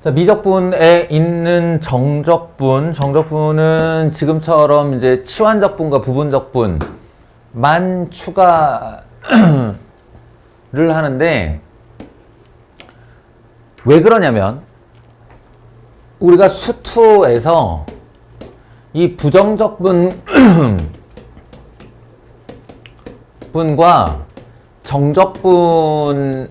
자, 미적분에 있는 정적분은 지금처럼 이제 치환적분과 부분적분만 추가를 하는데, 왜 그러냐면 우리가 수투에서 이 부정적분 분과 정적분에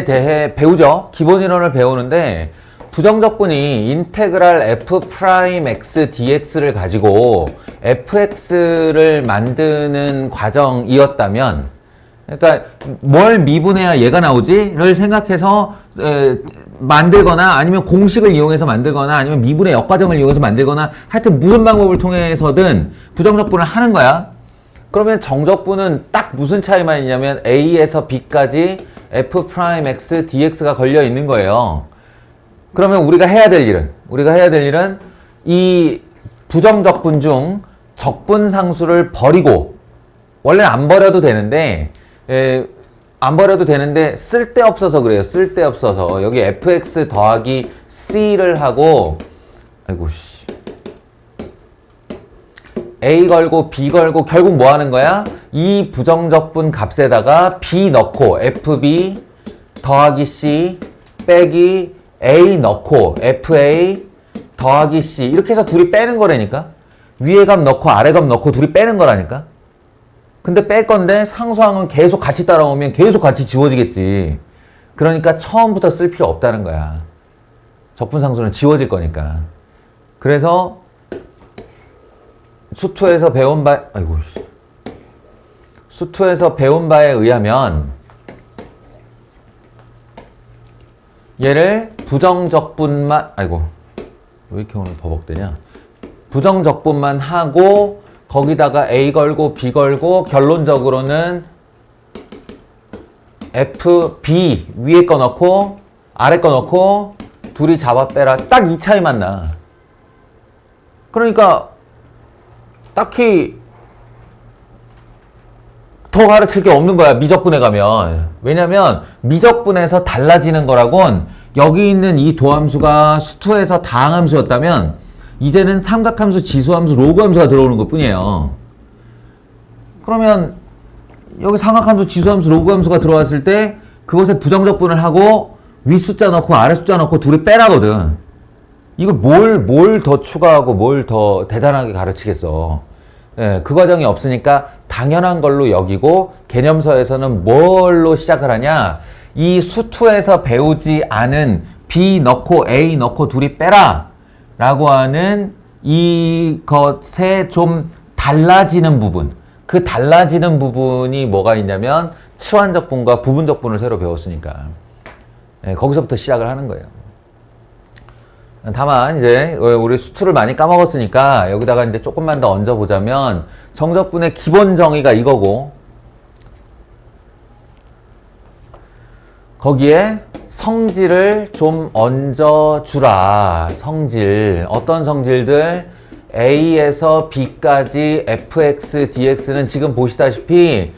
대해 배우죠. 기본 이론을 배우는데, 부정적분이 인테그랄 f 프라임 x dx를 가지고 fx를 만드는 과정이었다면, 그러니까 뭘 미분해야 얘가 나오지?를 생각해서 만들거나, 아니면 공식을 이용해서 만들거나, 아니면 미분의 역과정을 이용해서 만들거나, 하여튼 무슨 방법을 통해서든 부정적분을 하는 거야. 그러면 정적분은 딱 무슨 차이만 있냐면 a에서 b까지 f 프라임 x dx가 걸려 있는 거예요. 그러면 우리가 해야 될 일은 이 부정적분 중 적분 상수를 버리고, 원래 안 버려도 되는데 쓸데없어서 그래요. 쓸데없어서 여기 fx 더하기 c를 하고, 아이고 씨, A 걸고 B 걸고 결국 뭐 하는 거야? 이 부정적분 값에다가 B 넣고 FB 더하기 C 빼기 A 넣고 FA 더하기 C, 이렇게 해서 둘이 빼는 거라니까. 위에 값 넣고 아래 값 넣고 둘이 빼는 거라니까. 근데 뺄 건데 상수항은 계속 같이 따라오면 계속 같이 지워지겠지. 그러니까 처음부터 쓸 필요 없다는 거야. 적분상수는 지워질 거니까. 그래서 수투에서 배운 바에 의하면 얘를 부정적분만, 왜 이렇게 오늘 버벅대냐? 부정적분만 하고 거기다가 A 걸고 B 걸고 결론적으로는 F, B 위에 거 넣고 아래 거 넣고 둘이 잡아 빼라. 딱 이 차이만 나. 그러니까 딱히 더 가르칠 게 없는 거야, 미적분에 가면. 왜냐면 미적분에서 달라지는 거라곤 여기 있는 이 도함수가 수투에서 다항함수였다면 이제는 삼각함수, 지수함수, 로그함수가 들어오는 것 뿐이에요. 그러면 여기 삼각함수, 지수함수, 로그함수가 들어왔을 때 그것에 부정적분을 하고 위 숫자 넣고 아래 숫자 넣고 둘이 빼라거든. 이걸 뭘 더 추가하고 뭘 더 대단하게 가르치겠어. 예, 그 과정이 없으니까 당연한 걸로 여기고, 개념서에서는 뭘로 시작을 하냐? 이 수투에서 배우지 않은 B 넣고 A 넣고 둘이 빼라 라고 하는 이것에 좀 달라지는 부분, 그 달라지는 부분이 뭐가 있냐면 치환적분과 부분적분을 새로 배웠으니까, 예, 거기서부터 시작을 하는 거예요. 다만 이제 우리 수투를 많이 까먹었으니까 여기다가 이제 조금만 더 얹어보자면, 정적분의 기본 정의가 이거고, 거기에 성질을 좀 얹어주라. 성질, 어떤 성질들? A에서 B까지 fx, dx는 지금 보시다시피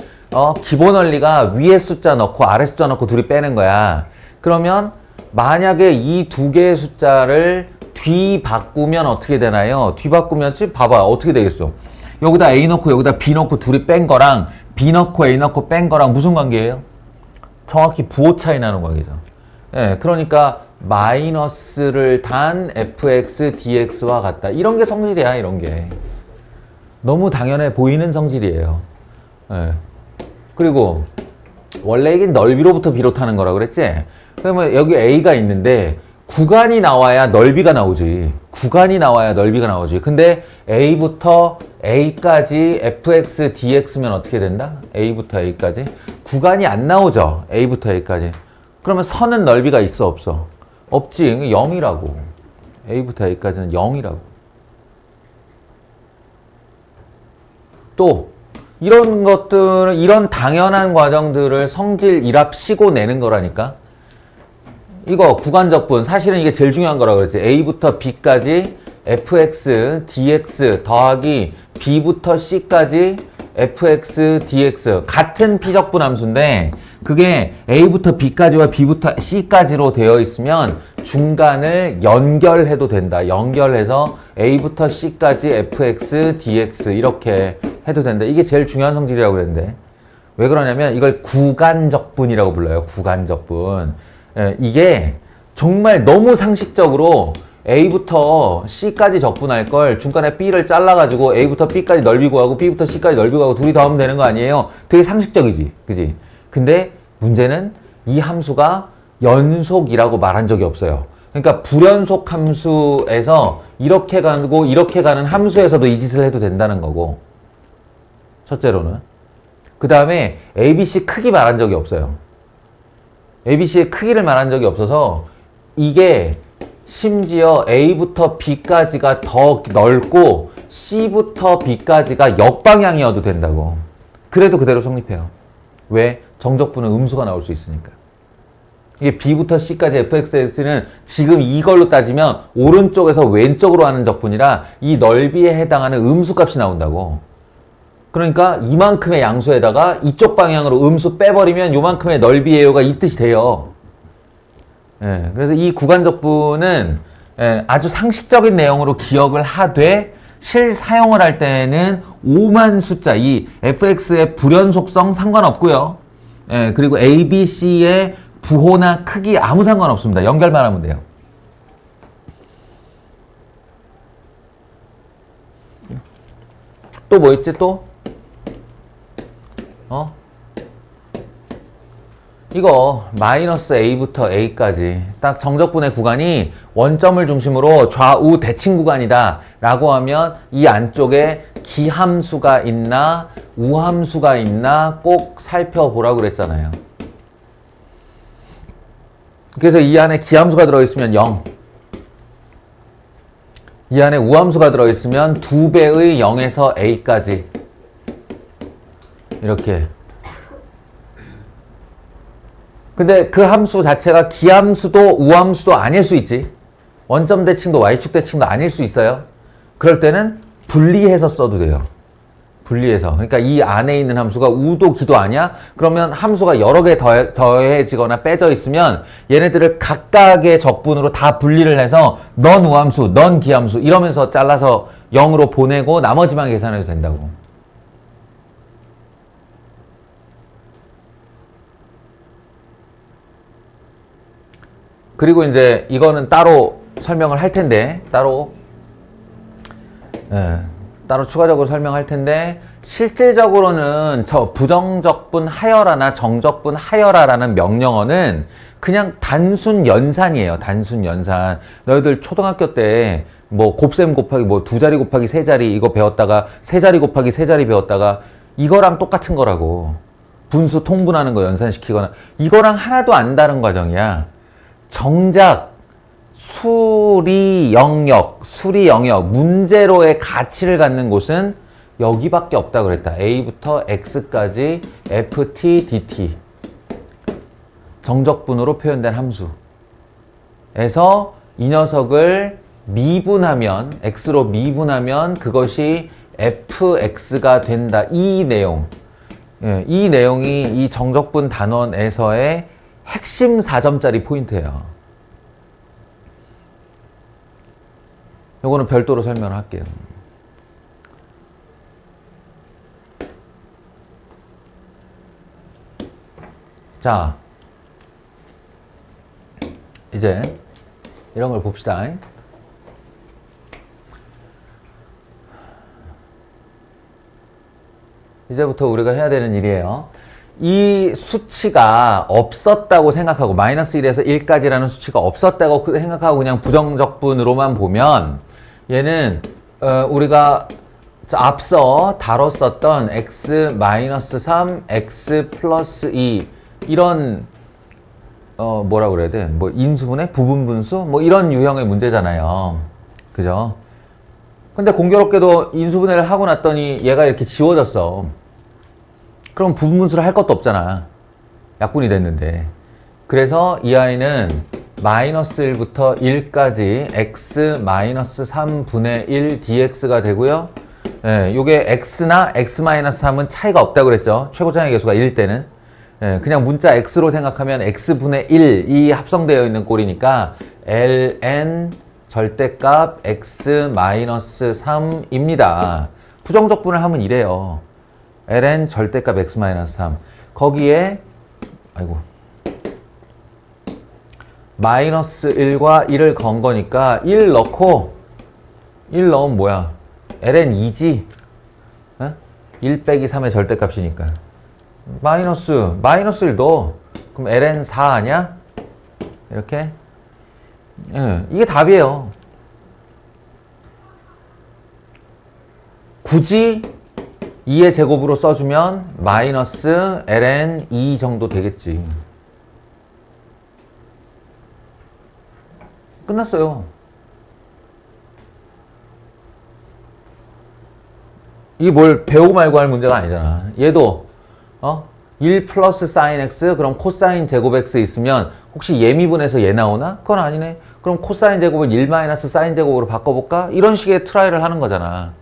기본 원리가 위에 숫자 넣고 아래 숫자 넣고 둘이 빼는 거야. 그러면 만약에 이 두 개의 숫자를 뒤바꾸면 어떻게 되나요? 뒤바꾸면 봐봐, 어떻게 되겠어? 여기다 A 넣고 여기다 B 넣고 둘이 뺀 거랑 B 넣고 A 넣고 뺀 거랑 무슨 관계예요? 정확히 부호 차이 나는 관계죠. 예, 그러니까 마이너스를 단 fx, dx와 같다. 이런 게 성질이야, 이런 게. 너무 당연해 보이는 성질이에요. 예. 그리고 원래 이게 넓이로부터 비롯하는 거라 그랬지? 그러면 여기 A가 있는데 구간이 나와야 넓이가 나오지. 구간이 나와야 넓이가 나오지. 근데 A부터 A까지 fx, dx면 어떻게 된다? A부터 A까지. 구간이 안 나오죠. A부터 A까지. 그러면 선은 넓이가 있어, 없어? 없지. 0이라고. A부터 A까지는 0이라고. 또 이런 것들은, 이런 당연한 과정들을 성질 일합시고 내는 거라니까. 이거 구간적분, 사실은 이게 제일 중요한 거라고 그랬지. A부터 B까지 fx, dx 더하기 B부터 C까지 fx, dx. 같은 피적분 함수인데 그게 A부터 B까지와 B부터 C까지로 되어 있으면 중간을 연결해도 된다. 연결해서 A부터 C까지 fx, dx 이렇게 해도 된다. 이게 제일 중요한 성질이라고 그랬는데 왜 그러냐면 이걸 구간적분이라고 불러요. 구간적분. 이게 정말 너무 상식적으로 A부터 C까지 적분할 걸 중간에 B를 잘라가지고 A부터 B까지 넓이 구하고 B부터 C까지 넓이 구하고 둘이 더하면 되는 거 아니에요? 되게 상식적이지. 그지? 근데 문제는 이 함수가 연속이라고 말한 적이 없어요. 그러니까 불연속 함수에서 이렇게 가고 이렇게 가는 함수에서도 이 짓을 해도 된다는 거고. 첫째로는. 그 다음에 ABC 크기 말한 적이 없어요. ABC의 크기를 말한 적이 없어서 이게 심지어 A부터 B까지가 더 넓고 C부터 B까지가 역방향이어도 된다고. 그래도 그대로 성립해요. 왜? 정적분은 음수가 나올 수 있으니까. 이게 B부터 C까지 fx는 지금 이걸로 따지면 오른쪽에서 왼쪽으로 하는 적분이라 이 넓이에 해당하는 음수값이 나온다고. 그러니까 이만큼의 양수에다가 이쪽 방향으로 음수 빼버리면 요만큼의 넓이에요가 이 뜻이 돼요. 예, 그래서 이 구간적분은 아주 상식적인 내용으로 기억을 하되 실사용을 할 때는 오만 숫자, 이 fx의 불연속성 상관없고요. 예, 그리고 a, b, c의 부호나 크기 아무 상관없습니다. 연결만 하면 돼요. 또 뭐 있지 또? 이거 마이너스 a부터 a까지 딱 정적분의 구간이 원점을 중심으로 좌우 대칭 구간이다 라고 하면 이 안쪽에 기함수가 있나 우함수가 있나 꼭 살펴보라고 그랬잖아요. 그래서 이 안에 기함수가 들어있으면 0, 이 안에 우함수가 들어있으면 2배의 0에서 a까지 이렇게. 근데 그 함수 자체가 기함수도 우함수도 아닐 수 있지. 원점 대칭도 y축 대칭도 아닐 수 있어요. 그럴 때는 분리해서 써도 돼요. 분리해서. 그러니까 이 안에 있는 함수가 우도 기도 아니야? 그러면 함수가 여러 개 더해지거나 빼져 있으면 얘네들을 각각의 적분으로 다 분리를 해서 넌 우함수, 넌 기함수 이러면서 잘라서 0으로 보내고 나머지만 계산해도 된다고. 그리고 이제 이거는 따로 설명을 할 텐데 따로 추가적으로 설명할 텐데 실질적으로는 저 부정적분 하여라나 정적분 하여라라는 명령어는 그냥 단순 연산이에요. 단순 연산. 너희들 초등학교 때 뭐 곱셈 곱하기 뭐 두 자리 곱하기 세 자리 이거 배웠다가 세 자리 곱하기 세 자리 배웠다가 이거랑 똑같은 거라고. 분수 통분하는 거 연산시키거나 이거랑 하나도 안 다른 과정이야. 정작 수리 영역, 문제로의 가치를 갖는 곳은 여기밖에 없다 그랬다. A부터 X까지 FT, DT. 정적분으로 표현된 함수에서 이 녀석을 미분하면, X로 미분하면 그것이 FX가 된다. 이 내용. 이 내용이 이 정적분 단원에서의 핵심 4점짜리 포인트예요. 요거는 별도로 설명을 할게요. 자, 이제 이런 걸 봅시다. 이제부터 우리가 해야 되는 일이에요. 이 수치가 없었다고 생각하고 마이너스 1에서 1까지라는 수치가 없었다고 생각하고 그냥 부정적분으로만 보면 얘는 우리가 앞서 다뤘었던 x-3, x 플러스 2 이런 뭐라 그래야 돼? 뭐 인수분해? 부분분수? 뭐 이런 유형의 문제잖아요. 그죠? 근데 공교롭게도 인수분해를 하고 났더니 얘가 이렇게 지워졌어. 그럼 부분분수를 할 것도 없잖아. 약분이 됐는데. 그래서 이 아이는 마이너스 1부터 1까지 x-3분의 1 dx가 되고요. 예, 요게 x나 x-3은 차이가 없다고 그랬죠. 최고차의 개수가 1 때는. 예, 그냥 문자 x로 생각하면 x분의 1이 합성되어 있는 꼴이니까 ln 절대값 x-3입니다. 부정적분을 하면 이래요. ln 절대값 x-3. 거기에 아이고 마이너스 1과 1을 건 거니까 1 넣고 1 넣으면 뭐야? ln 2지? 어? 1 빼기 3의 절대값이니까 마이너스 1 넣어. 그럼 ln 4 아니야? 이렇게 예, 이게 답이에요. 굳이 2의 제곱으로 써주면 마이너스 ln 2 정도 되겠지. 끝났어요. 이게 뭘 배우고 말고 할 문제가 아니잖아. 얘도 1 플러스 사인 x 그럼 코사인 제곱 x 있으면 혹시 예미분에서 얘 나오나? 그건 아니네. 그럼 코사인 제곱을 1 마이너스 사인 제곱으로 바꿔볼까? 이런 식의 트라이를 하는 거잖아.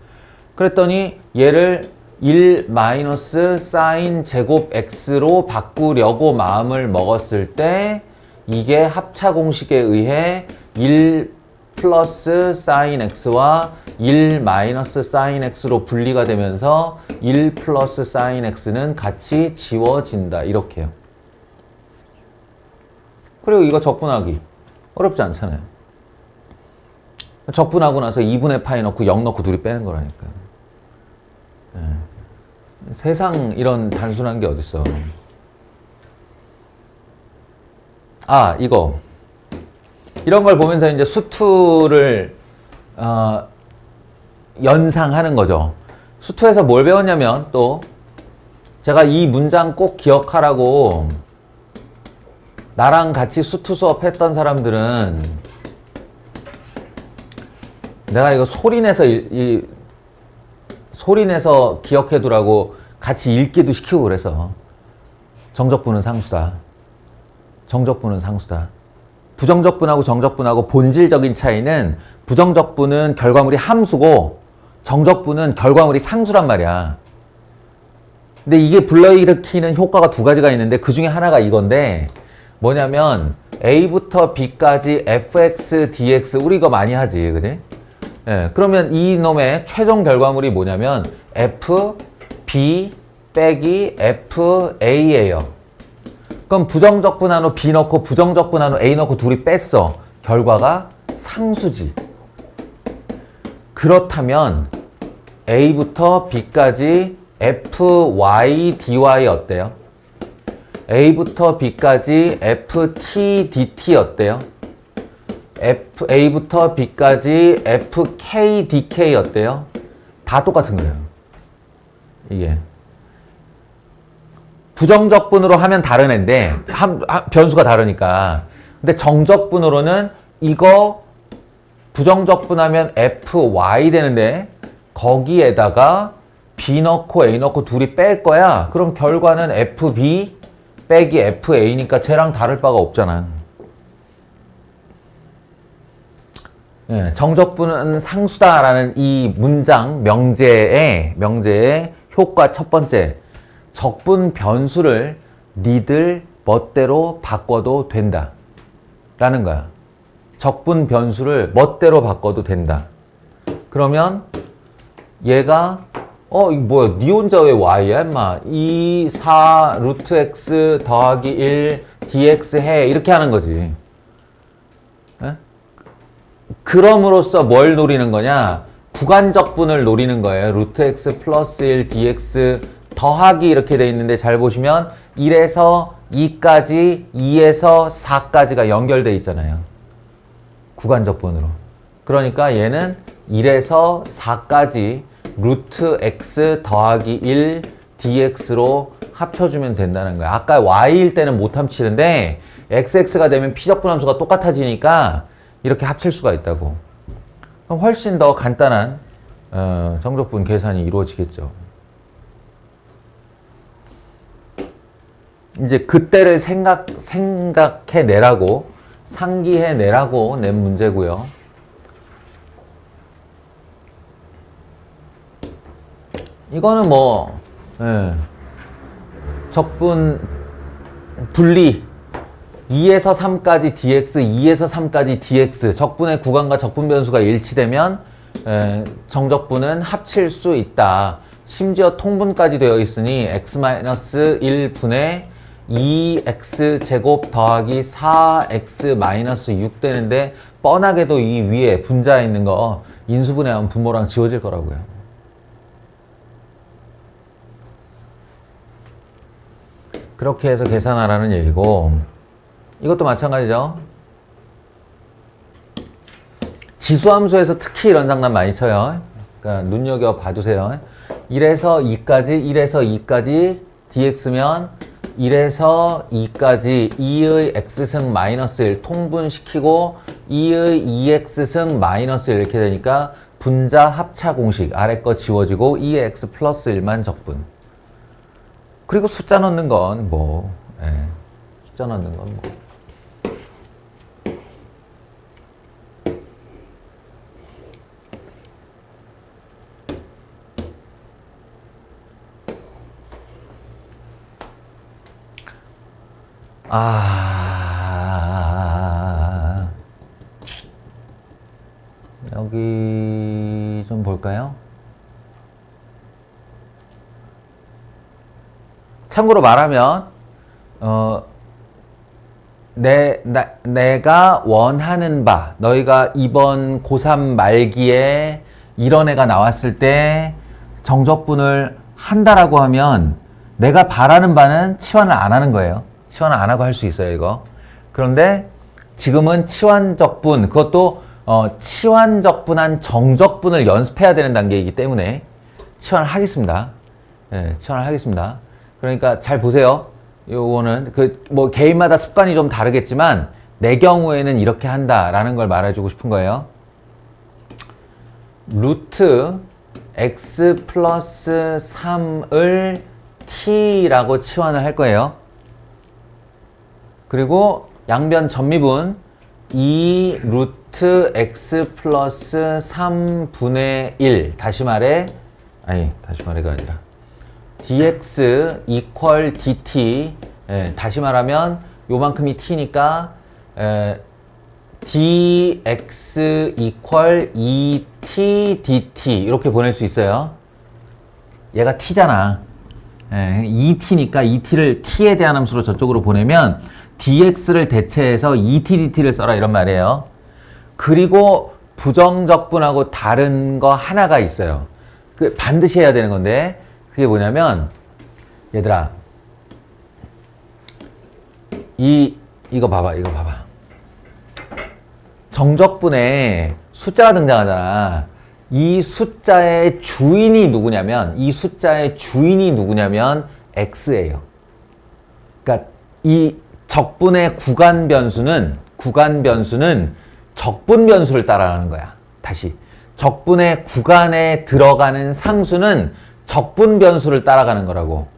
그랬더니 얘를 1 마이너스 사인 제곱 x로 바꾸려고 마음을 먹었을 때 이게 합차 공식에 의해 1 플러스 사인 x와 1 마이너스 사인 x로 분리가 되면서 1 플러스 사인 x는 같이 지워진다. 이렇게요. 그리고 이거 적분하기 어렵지 않잖아요. 적분하고 나서 2분의 파이 넣고 0 넣고 둘이 빼는 거라니까요. 네. 세상 이런 단순한 게 어딨어. 아, 이거 이런 걸 보면서 이제 수투를 연상하는 거죠. 수투에서 뭘 배웠냐면 또 제가 이 문장 꼭 기억하라고 나랑 같이 수투 수업 했던 사람들은 내가 이거 소리내서 기억해두라고 같이 읽기도 시키고 그래서 정적분은 상수다. 정적분은 상수다. 부정적분하고 정적분하고 본질적인 차이는 부정적분은 결과물이 함수고 정적분은 결과물이 상수란 말이야. 근데 이게 불러일으키는 효과가 두 가지가 있는데 그 중에 하나가 이건데 뭐냐면 A부터 B까지 fx, dx 우리 이거 많이 하지, 그지? 예, 그러면 이 놈의 최종 결과물이 뭐냐면 f, b 빼기 f, a예요. 그럼 부정적분 한우 b 넣고 부정적분 한우 a 넣고 둘이 뺐어. 결과가 상수지. 그렇다면 a부터 b까지 fy, dy 어때요? a부터 b까지 ft, dt 어때요? a부터 b까지 fk, dk 어때요? 다 똑같은 거예요. 이게 부정적분으로 하면 다른 애인데 변수가 다르니까. 근데 정적분으로는 이거 부정적분하면 fy 되는데 거기에다가 b 넣고 a 넣고 둘이 뺄 거야. 그럼 결과는 fb 빼기 fa니까 쟤랑 다를 바가 없잖아. 예, 정적분은 상수다라는 이 문장 명제의 효과 첫 번째, 적분 변수를 니들 멋대로 바꿔도 된다 라는 거야. 적분 변수를 멋대로 바꿔도 된다. 그러면 얘가 이거 뭐야, 니 혼자 왜 y야 임마. 2, 4, 루트 x 더하기 1 dx 해 이렇게 하는 거지. 에? 그럼으로써 뭘 노리는 거냐? 구간적분을 노리는 거예요. 루트 x 플러스 1 dx 더하기 이렇게 돼 있는데 잘 보시면 1에서 2까지 2에서 4까지가 연결돼 있잖아요. 구간적분으로. 그러니까 얘는 1에서 4까지 루트 x 더하기 1 dx로 합쳐주면 된다는 거야. 아까 y일 때는 못 합치는데 xx가 되면 피적분 함수가 똑같아지니까 이렇게 합칠 수가 있다고. 그럼 훨씬 더 간단한 정적분 계산이 이루어지겠죠. 이제 그때를 생각해 내라고, 상기해 내라고 낸 문제고요. 이거는 뭐 적분 분리 2에서 3까지 dx, 2에서 3까지 dx 적분의 구간과 적분 변수가 일치되면 정적분은 합칠 수 있다. 심지어 통분까지 되어 있으니 x-1분의 2x제곱 더하기 4x-6 되는데 뻔하게도 이 위에 분자에 있는 거 인수분해하면 분모랑 지워질 거라고요. 그렇게 해서 계산하라는 얘기고, 이것도 마찬가지죠. 지수함수에서 특히 이런 장난 많이 쳐요. 그러니까 눈여겨 봐두세요. 1에서 2까지, 1에서 2까지 dx면 1에서 2까지 2의 x승 마이너스 1 통분시키고 2의 2x승 마이너스 1 이렇게 되니까 분자 합차 공식 아래 거 지워지고 2의 x 플러스 1만 적분. 그리고 숫자 넣는 건 뭐, 숫자 넣는 건 뭐. 여기 좀 볼까요? 참고로 말하면 내가 원하는 바, 너희가 이번 고3 말기에 이런 애가 나왔을 때 정적분을 한다라고 하면 내가 바라는 바는 치환을 안 하는 거예요. 치환을 안 하고 할 수 있어요, 이거. 그런데 지금은 치환적분, 그것도 치환적분한 정적분을 연습해야 되는 단계이기 때문에 치환을 하겠습니다. 치환을 하겠습니다. 그러니까 잘 보세요. 요거는 뭐 개인마다 습관이 좀 다르겠지만 내 경우에는 이렇게 한다라는 걸 말해주고 싶은 거예요. 루트 x 플러스 3을 t라고 치환을 할 거예요. 그리고 양변 전미분 2 루트 x 플러스 3분의 1 다시 말해가 아니라 dx equal dt 다시 말하면 요만큼이 t니까 dx equal 2t dt 이렇게 보낼 수 있어요. 얘가 t잖아. 2t니까 2t를 t에 대한 함수로 저쪽으로 보내면 dx를 대체해서 2t dt를 써라 이런 말이에요. 그리고 부정적분하고 다른 거 하나가 있어요. 그 반드시 해야 되는 건데 그게 뭐냐면 얘들아 이거 봐봐. 정적분에 숫자가 등장하잖아. 이 숫자의 주인이 누구냐면 x예요. 그러니까 이 적분의 구간 변수는 적분 변수를 따라가는 거야. 다시 적분의 구간에 들어가는 상수는 적분 변수를 따라가는 거라고.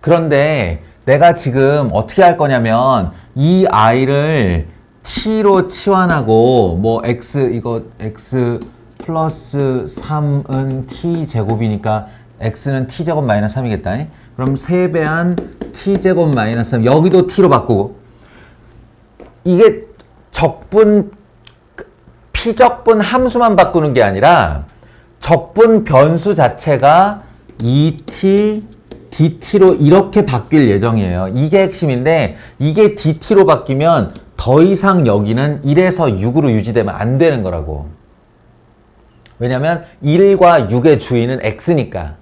그런데 내가 지금 어떻게 할 거냐면 이 i를 t로 치환하고 뭐 x 플러스 3은 t제곱이니까 x는 t제곱 마이너스 3이겠다. 그럼 3배한 t제곱 마이너스 3 여기도 t로 바꾸고 이게 피적분 함수만 바꾸는 게 아니라 적분 변수 자체가 2t dt로 이렇게 바뀔 예정이에요. 이게 핵심인데 이게 dt로 바뀌면 더 이상 여기는 1에서 6으로 유지되면 안 되는 거라고. 왜냐면 1과 6의 주인은 x니까.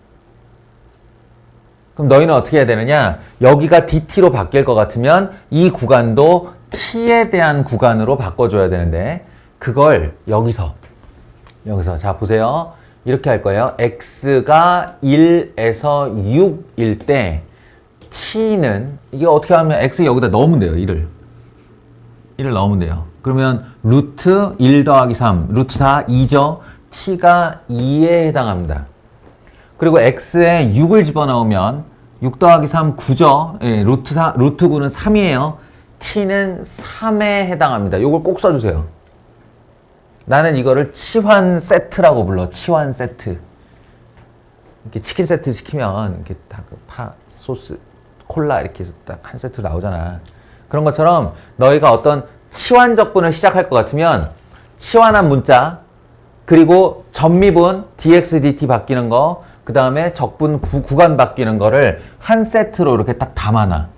그럼 너희는 어떻게 해야 되느냐? 여기가 dt로 바뀔 것 같으면 이 구간도 t에 대한 구간으로 바꿔줘야 되는데 그걸 여기서 자 보세요. 이렇게 할 거예요. x가 1에서 6일 때 t는 이게 어떻게 하면 x 여기다 넣으면 돼요. 1을 넣으면 돼요. 그러면 루트 1 더하기 3 루트 4 2죠. t가 2에 해당합니다. 그리고 x에 6을 집어넣으면 6 더하기 3 9죠. 루트 9는 3이에요. t는 3에 해당합니다. 이걸 꼭 써주세요. 나는 이거를 치환 세트라고 불러. 치환 세트. 이렇게 치킨 세트 시키면 이렇게 다 파 소스 콜라 이렇게 해서 딱 한 세트로 나오잖아. 그런 것처럼 너희가 어떤 치환적분을 시작할 것 같으면 치환한 문자 그리고 전미분 dx dt 바뀌는 거 그 다음에 적분 구간 바뀌는 거를 한 세트로 이렇게 딱 담아놔.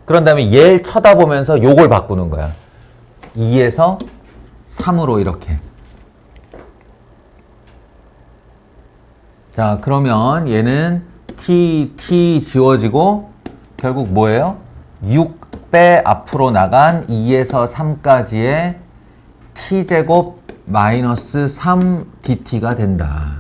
그런 다음에 얘를 쳐다보면서 요걸 바꾸는 거야. 2에서 3으로 이렇게. 자, 그러면 얘는 t 지워지고 결국 뭐예요? 6배 앞으로 나간 2에서 3까지의 t제곱 마이너스 3dt가 된다.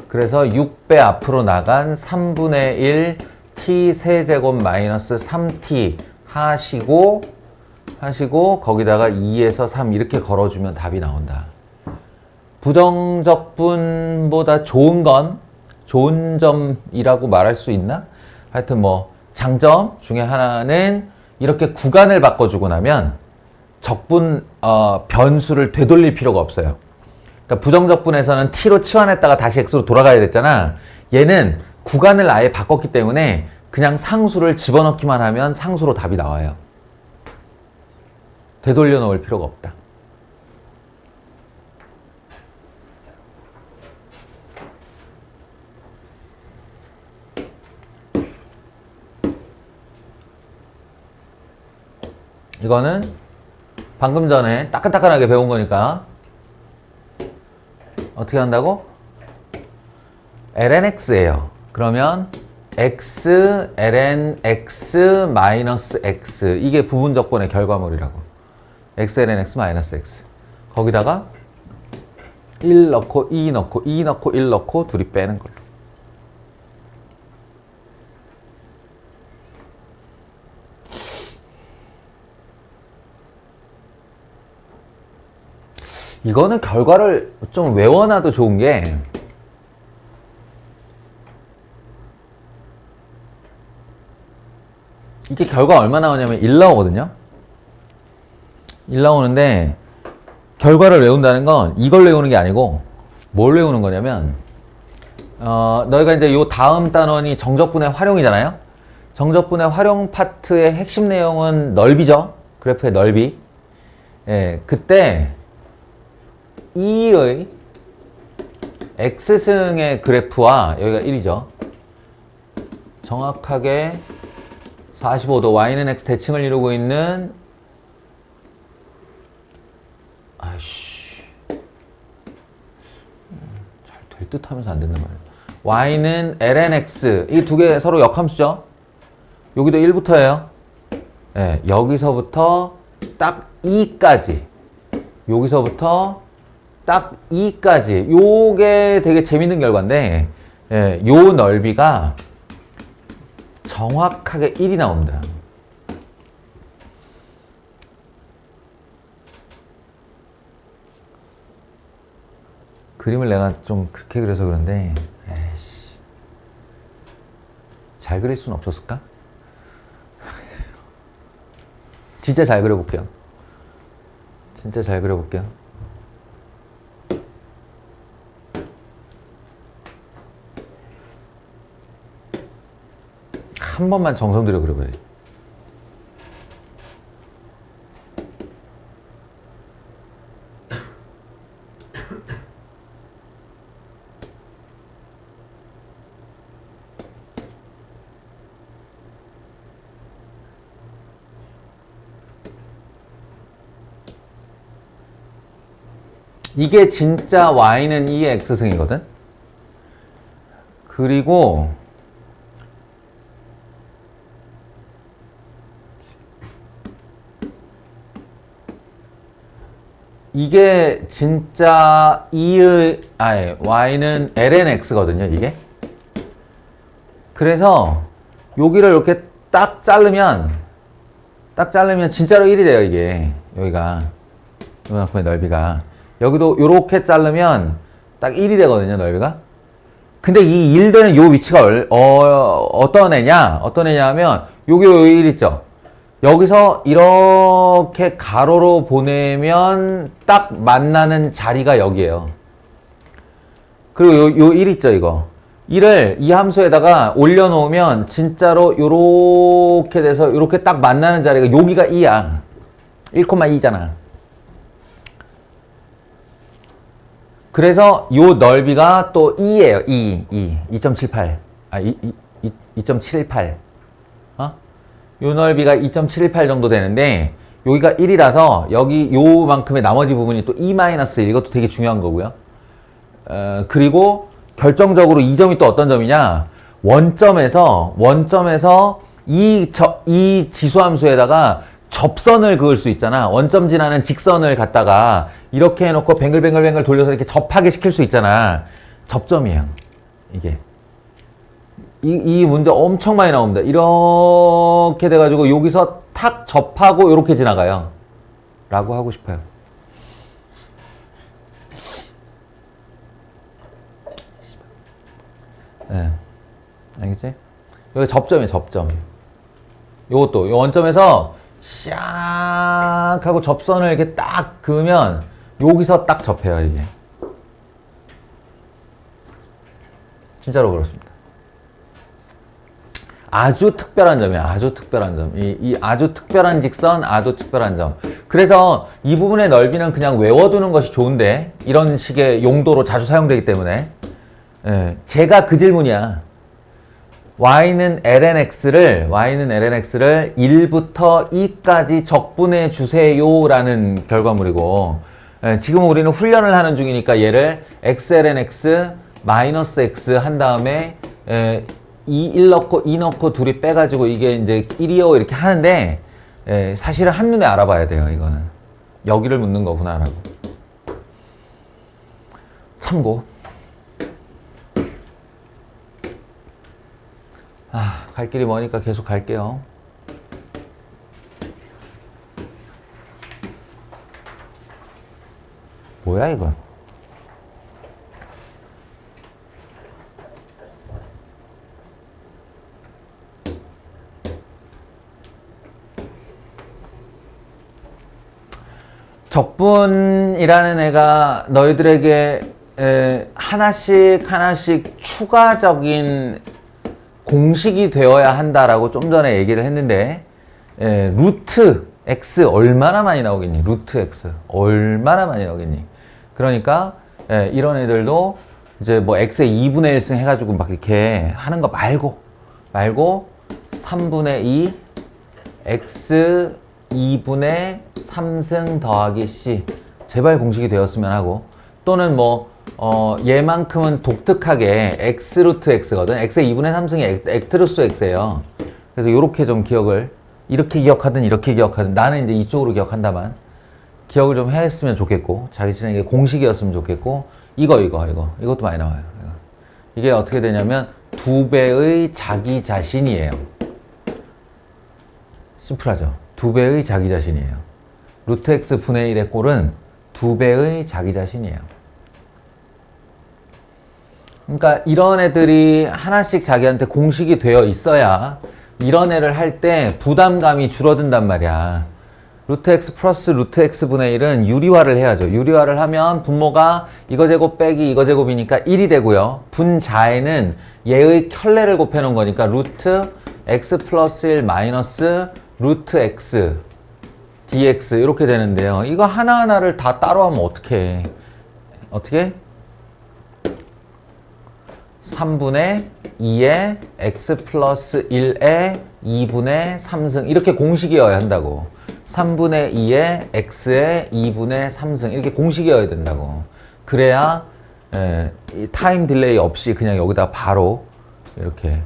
그래서 6배 앞으로 나간 3분의 1 t 세제곱 마이너스 3t 하시고 거기다가 2에서 3 이렇게 걸어주면 답이 나온다. 부정적분보다 좋은 점이라고 말할 수 있나? 하여튼 뭐 장점 중에 하나는 이렇게 구간을 바꿔주고 나면 적분 변수를 되돌릴 필요가 없어요. 그러니까 부정적분에서는 t로 치환했다가 다시 x로 돌아가야 됐잖아. 얘는 구간을 아예 바꿨기 때문에 그냥 상수를 집어넣기만 하면 상수로 답이 나와요. 되돌려 놓을 필요가 없다. 이거는 방금 전에 따끈따끈하게 배운 거니까 어떻게 한다고? lnx예요. 그러면 x ln x 마이너스 x 이게 부분적분의 결과물이라고. x ln x 마이너스 x 거기다가 1 넣고 2 넣고 2 넣고 1 넣고 둘이 빼는 걸로. 이거는 결과를 좀 외워놔도 좋은 게 이게 결과 얼마 나오냐면 1 나오거든요. 1 나오는데 결과를 외운다는 건 이걸 외우는 게 아니고 뭘 외우는 거냐면 너희가 이제 요 다음 단원이 정적분의 활용이잖아요. 정적분의 활용 파트의 핵심 내용은 넓이죠. 그래프의 넓이. 예, 그때 E의 X승의 그래프와 여기가 1이죠. 정확하게 45도 Y는 X 대칭을 이루고 있는 잘 될 듯 하면서 안 된단 말이에요. Y는 lnx 이 두 개 서로 역함수죠. 여기도 1부터예요. 네, 여기서부터 딱 2까지 여기서부터 딱 2까지 요게 되게 재밌는 결과인데 예, 요 넓이가 정확하게 1이 나옵니다. 그림을 내가 좀 그렇게 그려서 그런데 에이씨, 잘 그릴 수는 없었을까? 진짜 잘 그려볼게요. 진짜 잘 그려볼게요. 한 번만 정성 들여 그려봐야지. 이게 진짜 y는 2의 x승이거든. 그리고 이게 진짜 2의 y는 ln x거든요. 이게. 그래서 여기를 이렇게 딱 자르면 진짜로 1이 돼요. 이게 여기가 이만큼의 넓이가. 여기도 이렇게 자르면 딱 1이 되거든요, 넓이가. 근데 이 1 되는 요 위치가 어떤 애냐 하면 여기 1 있죠. 여기서 이렇게 가로로 보내면 딱 만나는 자리가 여기에요. 그리고 요 1 있죠, 이거. 이를 이 함수에다가 올려놓으면 진짜로 요렇게 돼서 요렇게 딱 만나는 자리가 여기가 2야. 1,2잖아. 그래서 요 넓이가 또 2예요. 2.78. 2.78. 요 넓이가 2.78 정도 되는데 여기가 1이라서 여기 요만큼의 나머지 부분이 또 2-1. 이것도 되게 중요한 거고요. 그리고 결정적으로 이 점이 또 어떤 점이냐? 원점에서 이 지수함수에다가 접선을 그을 수 있잖아. 원점 지나는 직선을 갖다가 이렇게 해놓고 뱅글뱅글 돌려서 이렇게 접하게 시킬 수 있잖아. 접점이에요. 이게. 이 문제 엄청 많이 나옵니다. 이렇게 돼가지고 여기서 탁 접하고 이렇게 지나가요. 라고 하고 싶어요. 네. 알겠지? 여기 접점이에요, 접점. 요것도, 요 원점에서 샥 하고 접선을 이렇게 딱 그으면 여기서 딱 접해요, 이게. 진짜로 그렇습니다. 아주 특별한 점이야. 아주 특별한 점. 이 아주 특별한 직선, 아주 특별한 점. 그래서 이 부분의 넓이는 그냥 외워두는 것이 좋은데 이런 식의 용도로 자주 사용되기 때문에 제가 그 질문이야. y는 lnx를 1부터 2까지 적분해 주세요 라는 결과물이고 지금 우리는 훈련을 하는 중이니까 얘를 xlnx 마이너스 x 한 다음에 1 넣고 2 넣고 둘이 빼가지고 이게 이제 1이요 이렇게 하는데 사실은 한눈에 알아봐야 돼요. 이거는 여기를 묻는 거구나 라고. 참고. 갈 길이 머니까 계속 갈게요. 뭐야 이건? 적분이라는 애가 너희들에게 하나씩 추가적인 공식이 되어야 한다라고 좀 전에 얘기를 했는데 루트 x 얼마나 많이 나오겠니? 루트 x 얼마나 많이 나오겠니? 그러니까 이런 애들도 이제 뭐 x의 2분의 1승 해가지고 막 이렇게 하는 거 말고 3분의 2 x 2분의 3승 더하기 c 제발 공식이 되었으면 하고 또는 뭐 얘만큼은 독특하게 x 루트 x거든. x의 2분의 3승이 엑트루스 x예요. 그래서 요렇게 좀 기억을 이렇게 기억하든 나는 이제 이쪽으로 기억한다만 기억을 좀 했으면 좋겠고 자기 자신에게 공식이었으면 좋겠고 이것도 많이 나와요. 이게 어떻게 되냐면 2배의 자기 자신이에요. 심플하죠. 2배의 자기 자신이에요. 루트 x 분의 1의 꼴은 2배의 자기 자신이에요. 그러니까 이런 애들이 하나씩 자기한테 공식이 되어 있어야 이런 애를 할 때 부담감이 줄어든단 말이야. 루트 x 플러스 루트 x 분의 1은 유리화를 해야죠. 유리화를 하면 분모가 이거 제곱 빼기 이거 제곱이니까 1이 되고요. 분자에는 얘의 켤레를 곱해놓은 거니까 루트 x 플러스 1 마이너스 루트 x dx 이렇게 되는데요. 이거 하나하나를 다 따로 하면 어떻게 3분의 2의 x 플러스 1의 2분의 3승 이렇게 공식이어야 한다고. 3분의 2의 x의 2분의 3승 이렇게 공식이어야 된다고. 그래야 타임 딜레이 없이 그냥 여기다 바로 이렇게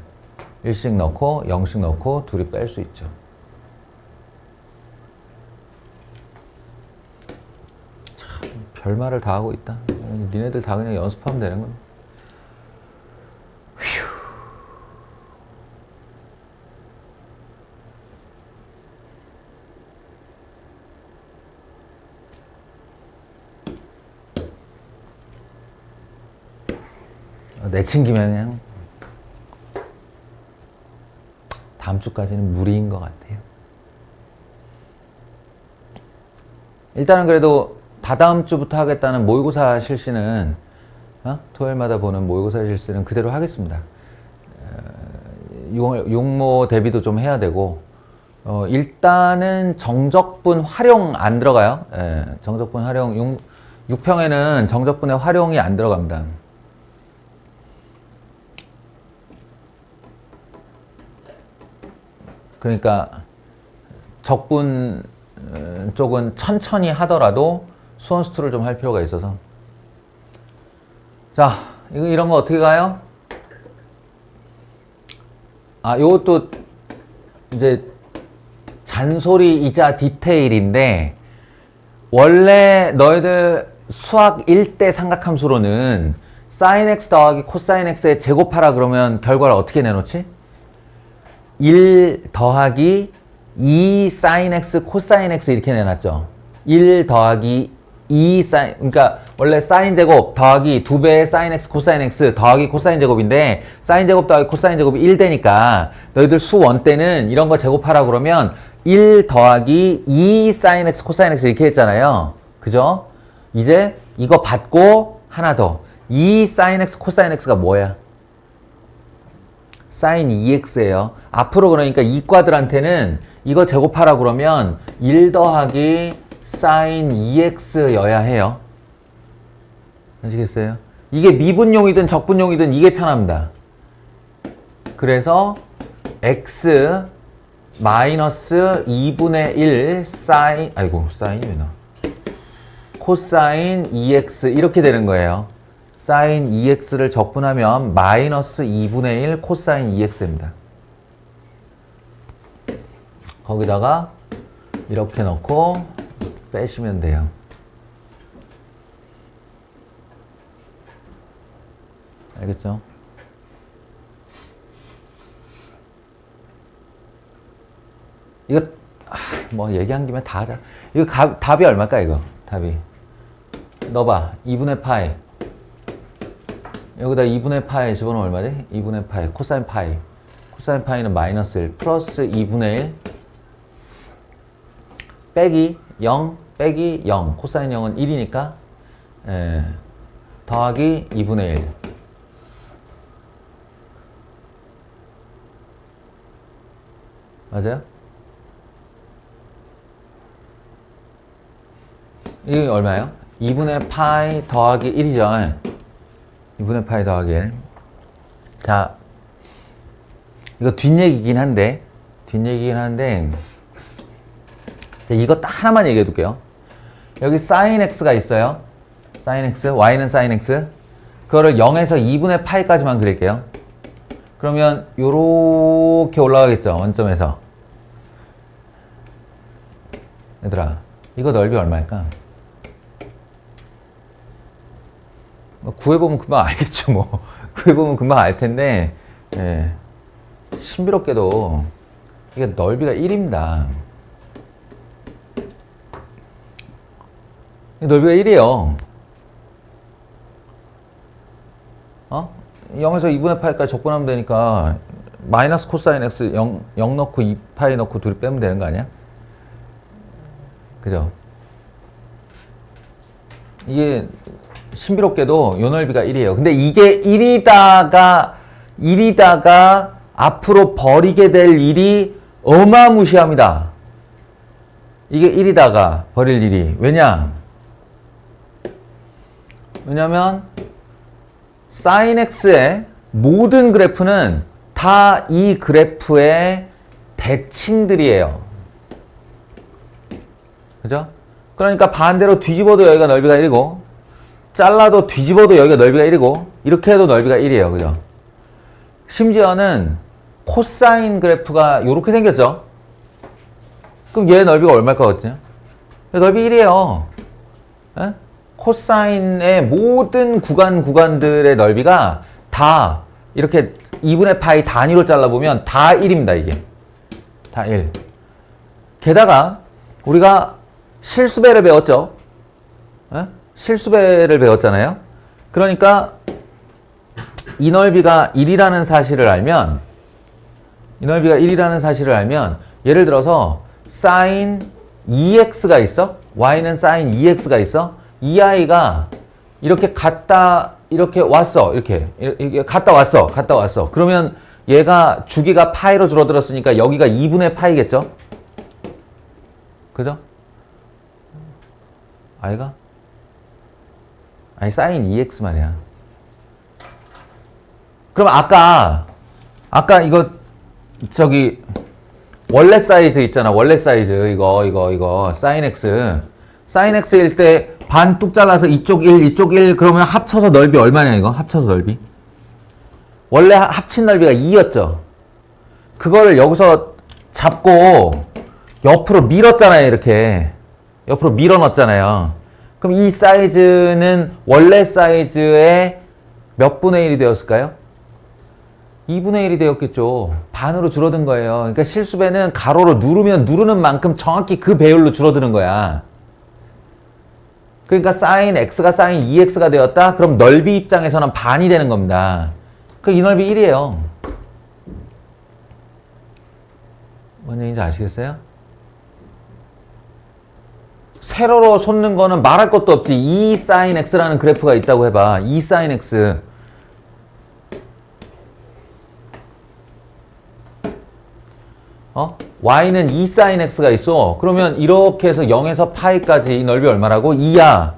1씩 넣고 0씩 넣고 둘이 뺄 수 있죠. 참 별말을 다 하고 있다. 니네들 다 그냥 연습하면 되는 건데. 내친기면 그냥 다음 주까지는 무리인 것 같아요. 일단은 그래도 다다음 주부터 하겠다는 모의고사 실시는 토요일마다 보는 모의고사 실수는 그대로 하겠습니다. 용모 대비도 좀 해야 되고, 일단은 정적분 활용 안 들어가요. 예, 정적분 활용, 6평에는 정적분의 활용이 안 들어갑니다. 그러니까 적분 쪽은 천천히 하더라도 수원수투를 좀 할 필요가 있어서. 자, 이런 거 어떻게 가요? 요것도 이제 잔소리이자 디테일인데, 원래 너희들 수학 1대 삼각함수로는 sin x 더하기 코사인 x에 제곱하라 그러면 결과를 어떻게 내놓지? 1 더하기 2 sin x 코사인 x 이렇게 내놨죠. 1 더하기 2 sin, 그러니까 원래 sin 제곱 더하기 2배의 sin x 코사인 x 더하기 코사인 제곱인데, sin 제곱 더하기 코사인 제곱이 1 되니까 너희들 수1 때는 이런 거 제곱하라 그러면 1 더하기 2 sin x 코사인 x 이렇게 했잖아요. 그죠? 이제 이거 받고 하나 더. 2 sin x 코사인 x가 뭐야? sin 2x예요. 앞으로 그러니까 이과들한테는 이거 제곱하라 그러면 1 더하기 sin 2x여야 해요. 아시겠어요? 이게 미분용이든 적분용이든 이게 편합니다. 그래서 x 마이너스 2분의 1 사인, 사인이 왜 나와? 코사인 2x 이렇게 되는 거예요. 사인 2x를 적분하면 마이너스 2분의 1 코사인 2x입니다. 거기다가 이렇게 넣고 빼시면 돼요. 알겠죠? 이거 뭐 얘기한 김에 다 하자. 이거 답이 얼마일까 이거? 답이 넣어봐. 2분의 파이. 여기다 2분의 파이 집어넣으면 얼마지? 2분의 파이 코사인 파이. 코사인 파이는 마이너스 1 플러스 2분의 1 빼기 0 빼기 0 코사인 0은 1이니까 더하기 2분의 1 맞아요? 이게 얼마예요? 2분의 파이 더하기 1이죠. 2분의 파이 더하기 1. 자, 이거 뒷얘기긴 한데 자, 이거 딱 하나만 얘기해 둘게요. 여기 sin x가 있어요. sin x, y는 sin x. 그거를 0에서 2분의 파이까지만 그릴게요. 그러면 요렇게 올라가겠죠. 원점에서. 얘들아, 이거 넓이 얼마일까? 뭐 구해보면 금방 알겠죠. 뭐 구해보면 금방 알 텐데, 신비롭게도 이게 넓이가 1입니다. 넓이가 1이에요. 0에서 2분의 파이까지 적분하면 되니까 마이너스 코사인 x 0 넣고 2파이 넣고 둘이 빼면 되는 거 아니야? 그죠? 이게 신비롭게도 요 넓이가 1이에요. 근데 이게 1이다가 앞으로 버리게 될 일이 어마무시합니다. 이게 1이다가 버릴 일이. 왜냐면 sin x의 모든 그래프는 다 이 그래프의 대칭들이에요. 그죠? 그러니까 반대로 뒤집어도 여기가 넓이가 1이고, 잘라도 뒤집어도 여기가 넓이가 1이고, 이렇게 해도 넓이가 1이에요. 그죠? 심지어는 코사인 그래프가 이렇게 생겼죠? 그럼 얘 넓이가 얼마일 것 같으냐? 넓이 1이에요. 에? 코사인의 모든 구간들의 넓이가 다 이렇게 2분의 파이 단위로 잘라보면 다 1입니다. 이게 다 1. 게다가 우리가 실수배를 배웠죠. 실수배를 배웠잖아요. 그러니까 이 넓이가 1이라는 사실을 알면, 예를 들어서 sin 2x가 있어. y는 sin 2x가 있어. 이 아이가 이렇게 이렇게 왔어. 이렇게 갔다 왔어. 그러면 얘가 주기가 파이로 줄어들었으니까 여기가 2분의 파이겠죠? 그죠? 아이가? 아니 사인 2x 말이야. 그럼 아까 이거 저기 원래 사이즈 있잖아. 원래 사이즈 이거 사인 x일 때 반 뚝 잘라서 이쪽 1 그러면 합쳐서 넓이 얼마냐 이거? 합쳐서 넓이. 원래 합친 넓이가 2였죠. 그거를 여기서 잡고 옆으로 밀었잖아요. 이렇게 옆으로 밀어 넣었잖아요. 그럼 이 사이즈는 원래 사이즈의 몇 분의 1이 되었을까요? 2분의 1이 되었겠죠. 반으로 줄어든 거예요. 그러니까 실수배는 가로로 누르면 누르는 만큼 정확히 그 배율로 줄어드는 거야. 그러니까 사인 x가 사인 2x가 되었다? 그럼 넓이 입장에서는 반이 되는 겁니다. 그 이 넓이 1이에요. 뭔 얘기인지 아시겠어요? 세로로 솟는 거는 말할 것도 없지. 2 sin x라는 그래프가 있다고 해봐. 2 sin x. y는 2 sin x가 있어. 그러면 이렇게 해서 0에서 파이까지 이 넓이 얼마라고? 2야.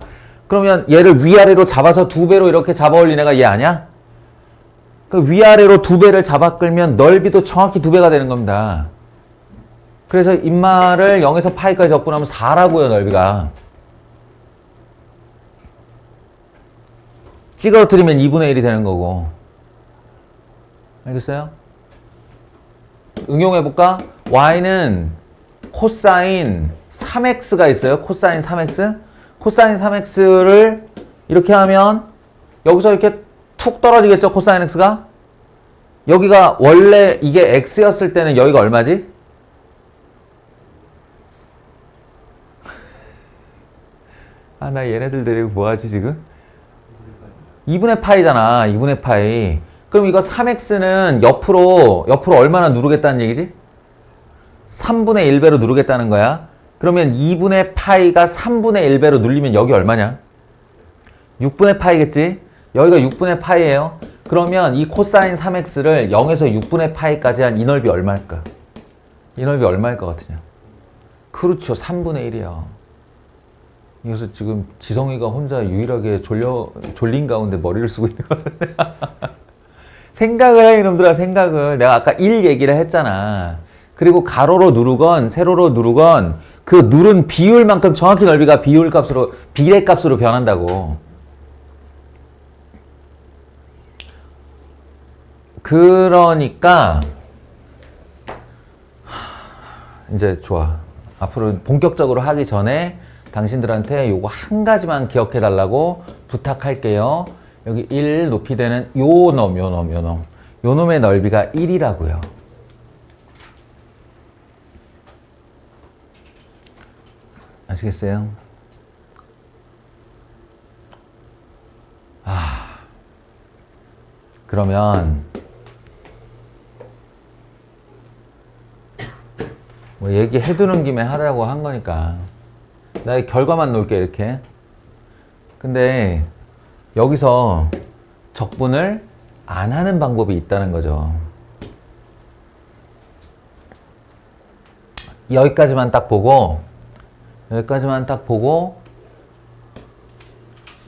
그러면 얘를 위아래로 잡아서 2배로 이렇게 잡아 올린 애가 얘 아니야? 그 위아래로 2배를 잡아 끌면 넓이도 정확히 2배가 되는 겁니다. 그래서 인마를 0에서 파이까지 적분하면 4라고요, 넓이가. 찌그러뜨리면 2분의 1이 되는 거고. 알겠어요? 응용해볼까? y는 코사인 3x가 있어요. 코사인 3x. 코사인 3x를 이렇게 하면 여기서 이렇게 툭 떨어지겠죠. 코사인 x가. 여기가 원래 이게 x였을 때는 여기가 얼마지? 아, 나 얘네들 데리고 뭐하지 지금? 2분의 파이잖아. 2분의 파이. 그럼 이거 3x는 옆으로 얼마나 누르겠다는 얘기지? 3분의 1배로 누르겠다는 거야. 그러면 2분의 파이가 3분의 1배로 눌리면 여기 얼마냐? 6분의 파이겠지? 여기가 6분의 파이예요. 그러면 이 코사인 3x를 0에서 6분의 파이까지 한 이 넓이 얼마일까? 이 넓이 얼마일 것 같으냐? 그렇죠. 3분의 1이야. 이것을 지금 지성이가 혼자 유일하게 졸린 가운데 머리를 쓰고 있는 거 같아. 생각을 해, 이놈들아, 생각을. 내가 아까 1 얘기를 했잖아. 그리고 가로로 누르건 세로로 누르건 그 누른 비율만큼 정확히 넓이가 비례값으로 변한다고. 그러니까 이제 좋아. 앞으로 본격적으로 하기 전에 당신들한테 요거 한 가지만 기억해 달라고 부탁할게요. 여기 1 높이 되는 요 놈의 넓이가 1이라고요. 아시겠어요? 그러면 뭐 얘기해두는 김에 하라고 한 거니까 나 결과만 놓을게 이렇게. 근데 여기서 적분을 안 하는 방법이 있다는 거죠. 여기까지만 딱 보고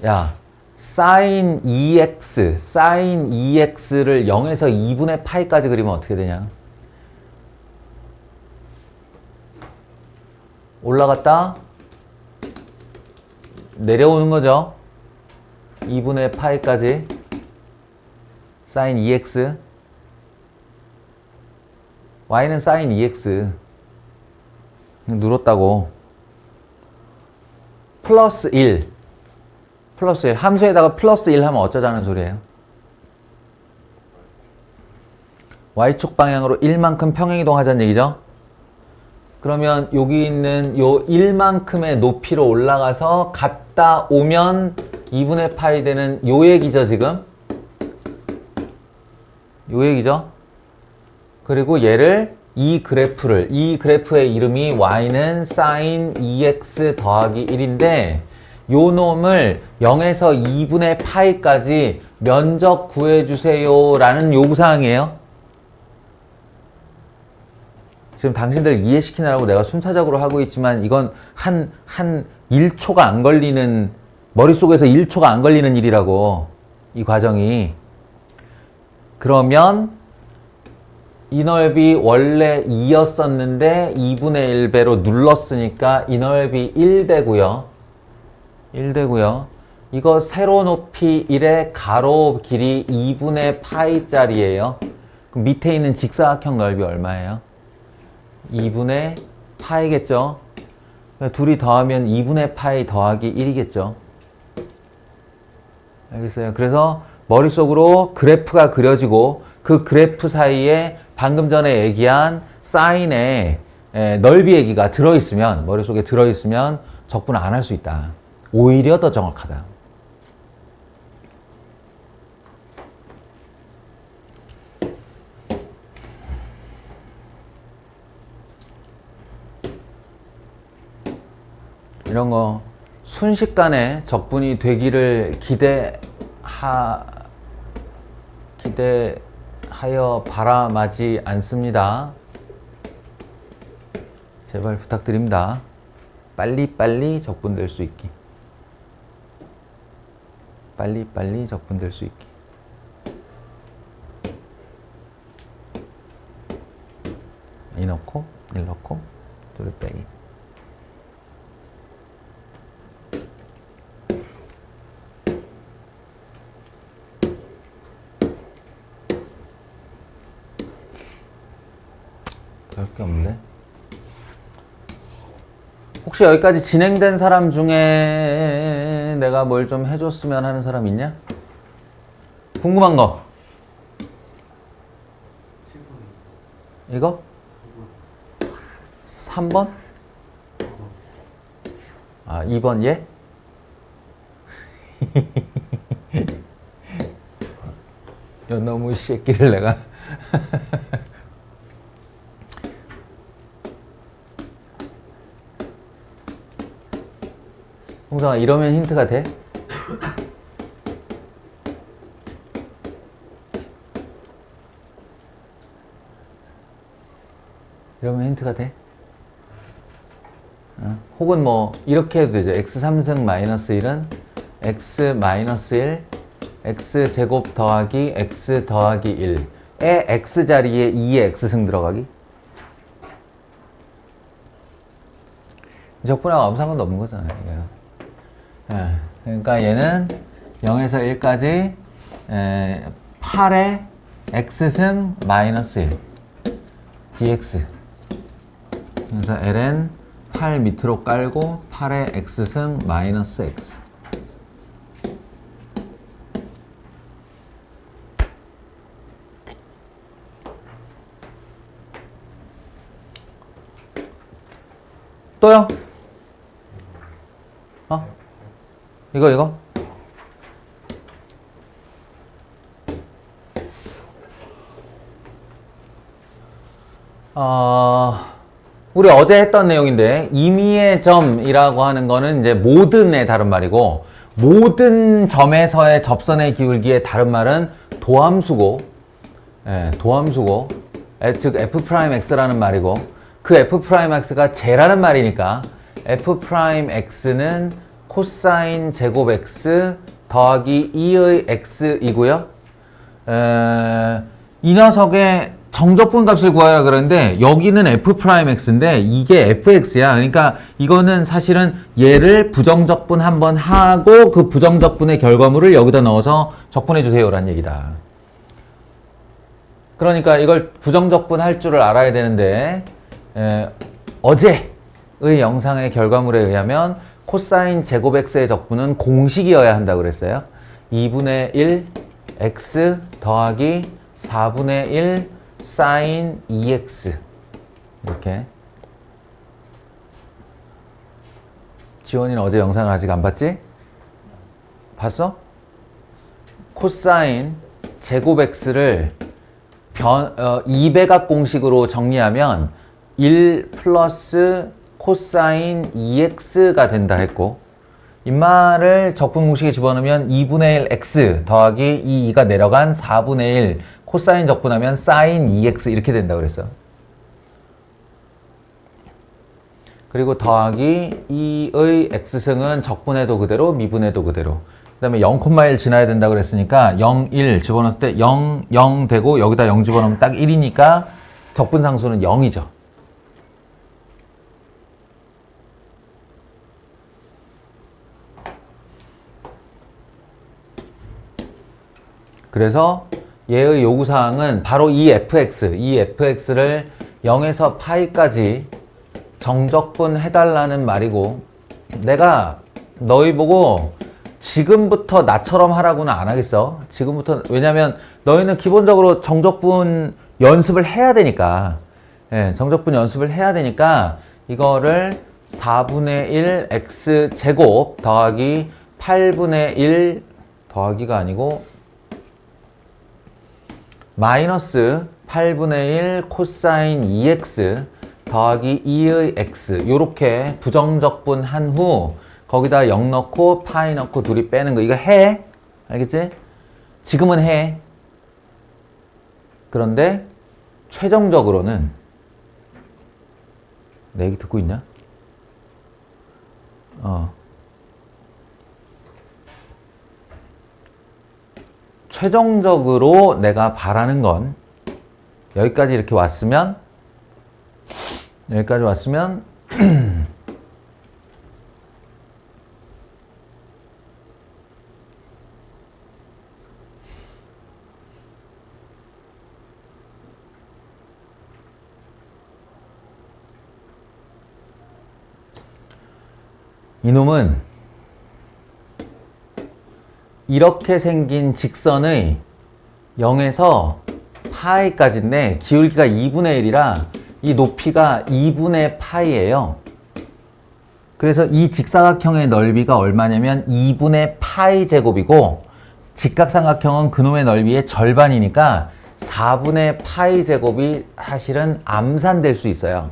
야, sin 2x를 0에서 2분의 파이까지 그리면 어떻게 되냐? 올라갔다 내려오는 거죠. 2분의 파이까지 sin 2x. y는 sin 2x 눌렀다고. 플러스 1 함수에다가 플러스 1 하면 어쩌자는 소리예요? y축 방향으로 1만큼 평행이동 하자는 얘기죠. 그러면 여기 있는 요 1만큼의 높이로 올라가서 갔다 오면 2분의 파이 되는 요 얘기죠, 지금. 요 얘기죠. 그리고 얘를 이 그래프의 이름이 y는 sin 2x 더하기 1인데 요 놈을 0에서 2분의 파이까지 면적 구해주세요 라는 요구사항이에요. 지금 당신들 이해시키느라고 내가 순차적으로 하고 있지만 이건 한 1초가 안 걸리는, 머릿속에서 1초가 안 걸리는 일이라고, 이 과정이. 그러면 이 넓이 원래 2였었는데 2분의 1배로 눌렀으니까 이 넓이 1되고요. 1되고요. 이거 세로 높이 1에 가로 길이 2분의 파이짜리예요. 그럼 밑에 있는 직사각형 넓이 얼마예요? 2분의 파이겠죠? 둘이 더하면 2분의 파이 더하기 1이겠죠? 알겠어요? 그래서 머릿속으로 그래프가 그려지고 그 그래프 사이에 방금 전에 얘기한 사인의 넓이 얘기가 들어있으면, 머릿속에 들어있으면 적분을 안 할 수 있다. 오히려 더 정확하다. 이런 거 순식간에 적분이 되기를 기대하여 바람하지 않습니다. 제발 부탁드립니다. 빨리빨리 적분될 수 있기. 빨리빨리 적분될 수 있기. 이 넣고 1 넣고 둘 빼기. 별게 없는데? 혹시 여기까지 진행된 사람 중에 내가 뭘 좀 해줬으면 하는 사람 있냐? 궁금한 거? 이거? 3번? 아, 2번 얘? 요 너무 새끼를 내가 홍성아, 이러면 힌트가 돼? 이러면 힌트가 돼? 혹은 뭐 이렇게 해도 되죠. x 3승 마이너스 1은 x 마이너스 1 x 제곱 더하기 x 더하기 1에 x 자리에 2의 x승 들어가기. 적분하고 아무 상관도 없는 거잖아요. 그러니까 얘는 0에서 1까지 8의 x승 마이너스 1 dx. 그래서 ln 8 밑으로 깔고 8의 x승 마이너스 x. 또요? 이거? 우리 어제 했던 내용인데, 임의의 점이라고 하는 거는 이제 모든의 다른 말이고, 모든 점에서의 접선의 기울기의 다른 말은 도함수고, 도함수고, 즉 f'x라는 말이고, 그 f'x가 제라는 말이니까 f'x는 코사인 제곱 x 더하기 2의 x이고요. 이 녀석의 정적분 값을 구하라 그러는데 여기는 f'x인데 이게 fx야. 그러니까 이거는 사실은 얘를 부정적분 한번 하고 그 부정적분의 결과물을 여기다 넣어서 적분해 주세요라는 얘기다. 그러니까 이걸 부정적분 할 줄을 알아야 되는데 어제의 영상의 결과물에 의하면 코사인 제곱 x의 적분은 공식이어야 한다고 그랬어요. 2분의 1 x 더하기 4분의 1 사인 2x. 이렇게. 지원이는 어제 영상을 아직 안 봤지? 봤어? 코사인 제곱 x를 2배각 공식으로 정리하면 1 플러스 코사인 2x가 된다 했고, 인마를 적분 공식에 집어넣으면 2분의 1 x 더하기 이 2가 내려간 4분의 1 코사인 적분하면 사인 2x 이렇게 된다 그랬어. 그리고 더하기 2의 x승은 적분해도 그대로 미분해도 그대로. 그 다음에 0,1 지나야 된다 그랬으니까 0, 1 집어넣었을 때 0, 0 되고 여기다 0 집어넣으면 딱 1이니까 적분상수는 0이죠. 그래서 얘의 요구사항은 바로 이 fx를 0에서 파이까지 정적분 해달라는 말이고, 내가 너희 보고 지금부터 나처럼 하라고는 안 하겠어. 지금부터, 왜냐면 너희는 기본적으로 정적분 연습을 해야 되니까, 예, 정적분 연습을 해야 되니까 이거를 4분의 1 x제곱 더하기 8분의 1 더하기가 아니고 마이너스 8분의 1 코사인 2x 더하기 2의 x 요렇게 부정적분 한 후 거기다 0 넣고 파이 넣고 둘이 빼는 거 이거 해. 알겠지? 지금은 해. 그런데 최종적으로는 내 얘기 듣고 있냐? 최종적으로 내가 바라는 건 여기까지 이렇게 왔으면 이놈은 이렇게 생긴 직선의 0에서 파이까지인데 기울기가 2분의 1이라 이 높이가 2분의 파이예요. 그래서 이 직사각형의 넓이가 얼마냐면 2분의 파이 제곱이고 직각삼각형은 그놈의 넓이의 절반이니까 4분의 파이 제곱이 사실은 암산될 수 있어요.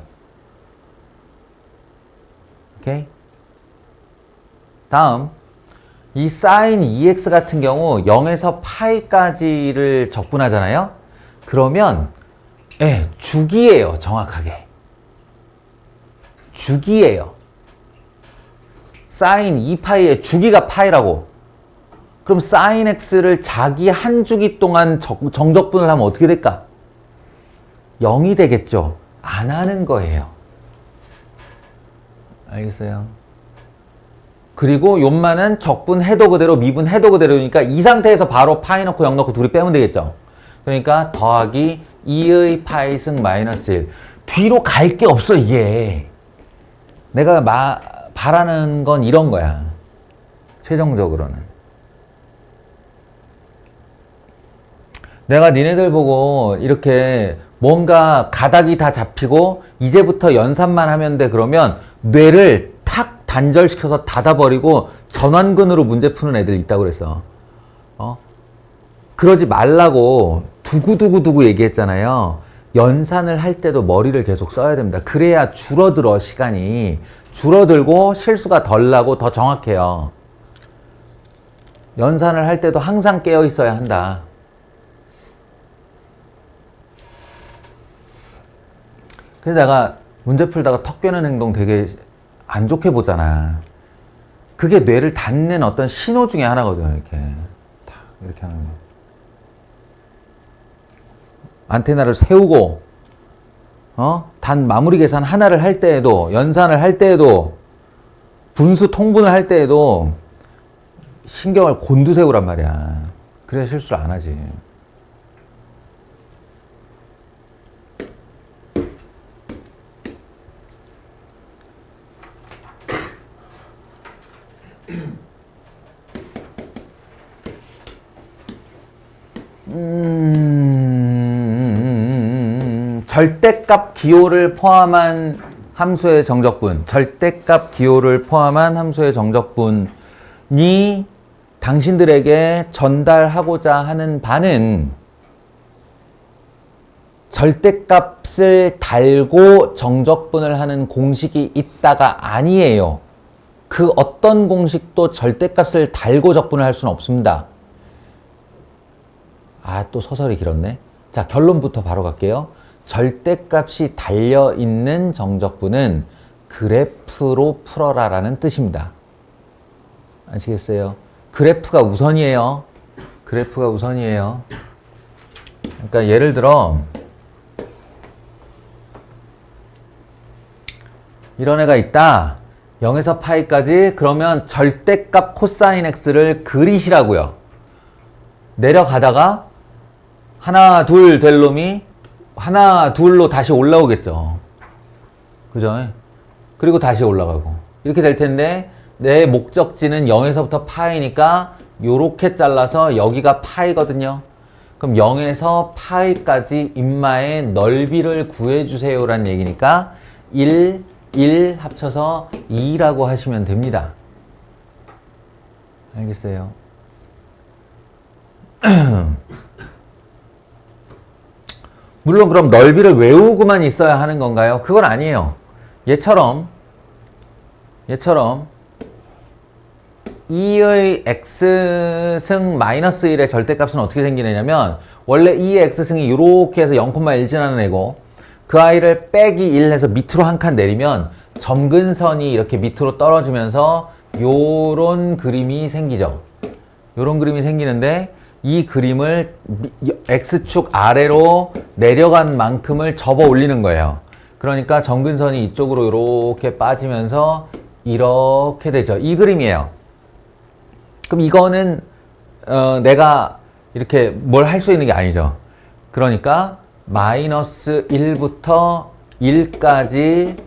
오케이? 다음 이 사인 2x 같은 경우 0에서 파이까지를 적분하잖아요. 그러면 주기예요. 정확하게 주기예요. 사인 2파이의 주기가 파이라고. 그럼 사인 x를 자기 한 주기 동안 정적분을 하면 어떻게 될까? 0이 되겠죠. 안 하는 거예요. 알겠어요? 그리고 요만은 적분 해도 그대로 미분 해도 그대로니까 이 상태에서 바로 파이 넣고 0 넣고 둘이 빼면 되겠죠. 그러니까 더하기 2의 파이 승 마이너스 1. 뒤로 갈 게 없어 이게. 내가 바라는 건 이런 거야. 최종적으로는. 내가 니네들 보고 이렇게 뭔가 가닥이 다 잡히고 이제부터 연산만 하면 돼 그러면 뇌를 단절시켜서 닫아버리고 전완근으로 문제 푸는 애들 있다고 그랬어. 그러지 말라고 두고두고 얘기했잖아요. 연산을 할 때도 머리를 계속 써야 됩니다. 그래야 줄어들어 시간이. 줄어들고 실수가 덜 나고 더 정확해요. 연산을 할 때도 항상 깨어 있어야 한다. 그래서 내가 문제 풀다가 턱 깨는 행동 되게 안 좋게 보잖아. 그게 뇌를 닫는 어떤 신호 중에 하나거든. 이렇게 하는 거. 안테나를 세우고 단 마무리 계산 하나를 할 때에도 연산을 할 때에도 분수 통분을 할 때에도 신경을 곤두세우란 말이야. 그래야 실수를 안 하지. 절대값 기호를 포함한 함수의 정적분, 절대값 기호를 포함한 함수의 정적분이 당신들에게 전달하고자 하는 바는 절대값을 달고 정적분을 하는 공식이 있다가 아니에요. 그 어떤 공식도 절대값을 달고 적분을 할 수는 없습니다. 아, 또 서설이 길었네. 자, 결론부터 바로 갈게요. 절대값이 달려있는 정적분은 그래프로 풀어라 라는 뜻입니다. 아시겠어요? 그래프가 우선이에요. 그래프가 우선이에요. 그러니까 예를 들어 이런 애가 있다. 0에서 파이까지. 그러면 절대값 코사인 x를 그리시라고요. 내려가다가 하나 둘 될 놈이 하나 둘로 다시 올라오겠죠. 그죠? 그리고 다시 올라가고 이렇게 될 텐데 내 목적지는 0에서부터 파이니까 요렇게 잘라서 여기가 파이거든요. 그럼 0에서 파이까지 인마의 넓이를 구해주세요 라는 얘기니까 1 합쳐서 2라고 하시면 됩니다. 알겠어요? 물론 그럼 넓이를 외우고만 있어야 하는 건가요? 그건 아니에요. 얘처럼 2의 x승 마이너스 1의 절대값은 어떻게 생기느냐면 원래 2의 x승이 이렇게 해서 0,1 지나는 애고 그 아이를 빼기 1 해서 밑으로 한 칸 내리면 점근선이 이렇게 밑으로 떨어지면서 요런 그림이 생기죠. 요런 그림이 생기는데 이 그림을 x축 아래로 내려간 만큼을 접어 올리는 거예요. 그러니까 점근선이 이쪽으로 이렇게 빠지면서 이렇게 되죠. 이 그림이에요. 그럼 이거는 내가 이렇게 뭘 할 수 있는 게 아니죠. 그러니까 마이너스 1부터 1까지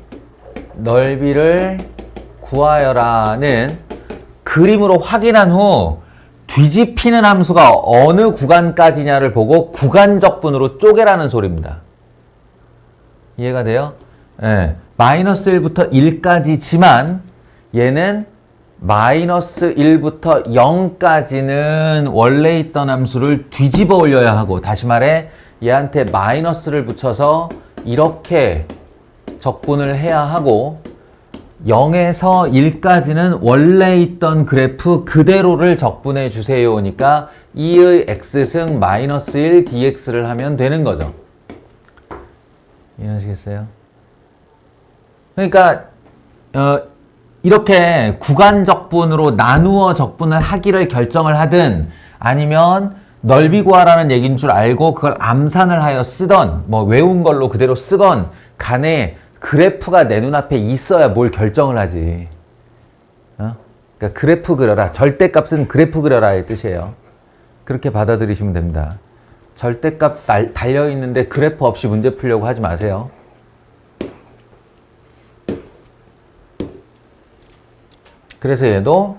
넓이를 구하여라는 그림으로 확인한 후 뒤집히는 함수가 어느 구간까지냐를 보고 구간적분으로 쪼개라는 소리입니다. 이해가 돼요? 네. 마이너스 1부터 1까지지만 얘는 마이너스 1부터 0까지는 원래 있던 함수를 뒤집어 올려야 하고 다시 말해 얘한테 마이너스를 붙여서 이렇게 적분을 해야 하고 0에서 1까지는 원래 있던 그래프 그대로를 적분해 주세요니까 2의 x승 마이너스 1 dx를 하면 되는 거죠. 이해하시겠어요? 그러니까 이렇게 구간 적분으로 나누어 적분을 하기를 결정을 하든 아니면 넓이 구하라는 얘기인 줄 알고 그걸 암산을 하여 쓰던 뭐 외운 걸로 그대로 쓰건 간에 그래프가 내 눈앞에 있어야 뭘 결정을 하지. 그러니까 그래프 그려라. 절대값은 그래프 그려라의 뜻이에요. 그렇게 받아들이시면 됩니다. 절대값 달려있는데 그래프 없이 문제 풀려고 하지 마세요. 그래서 얘도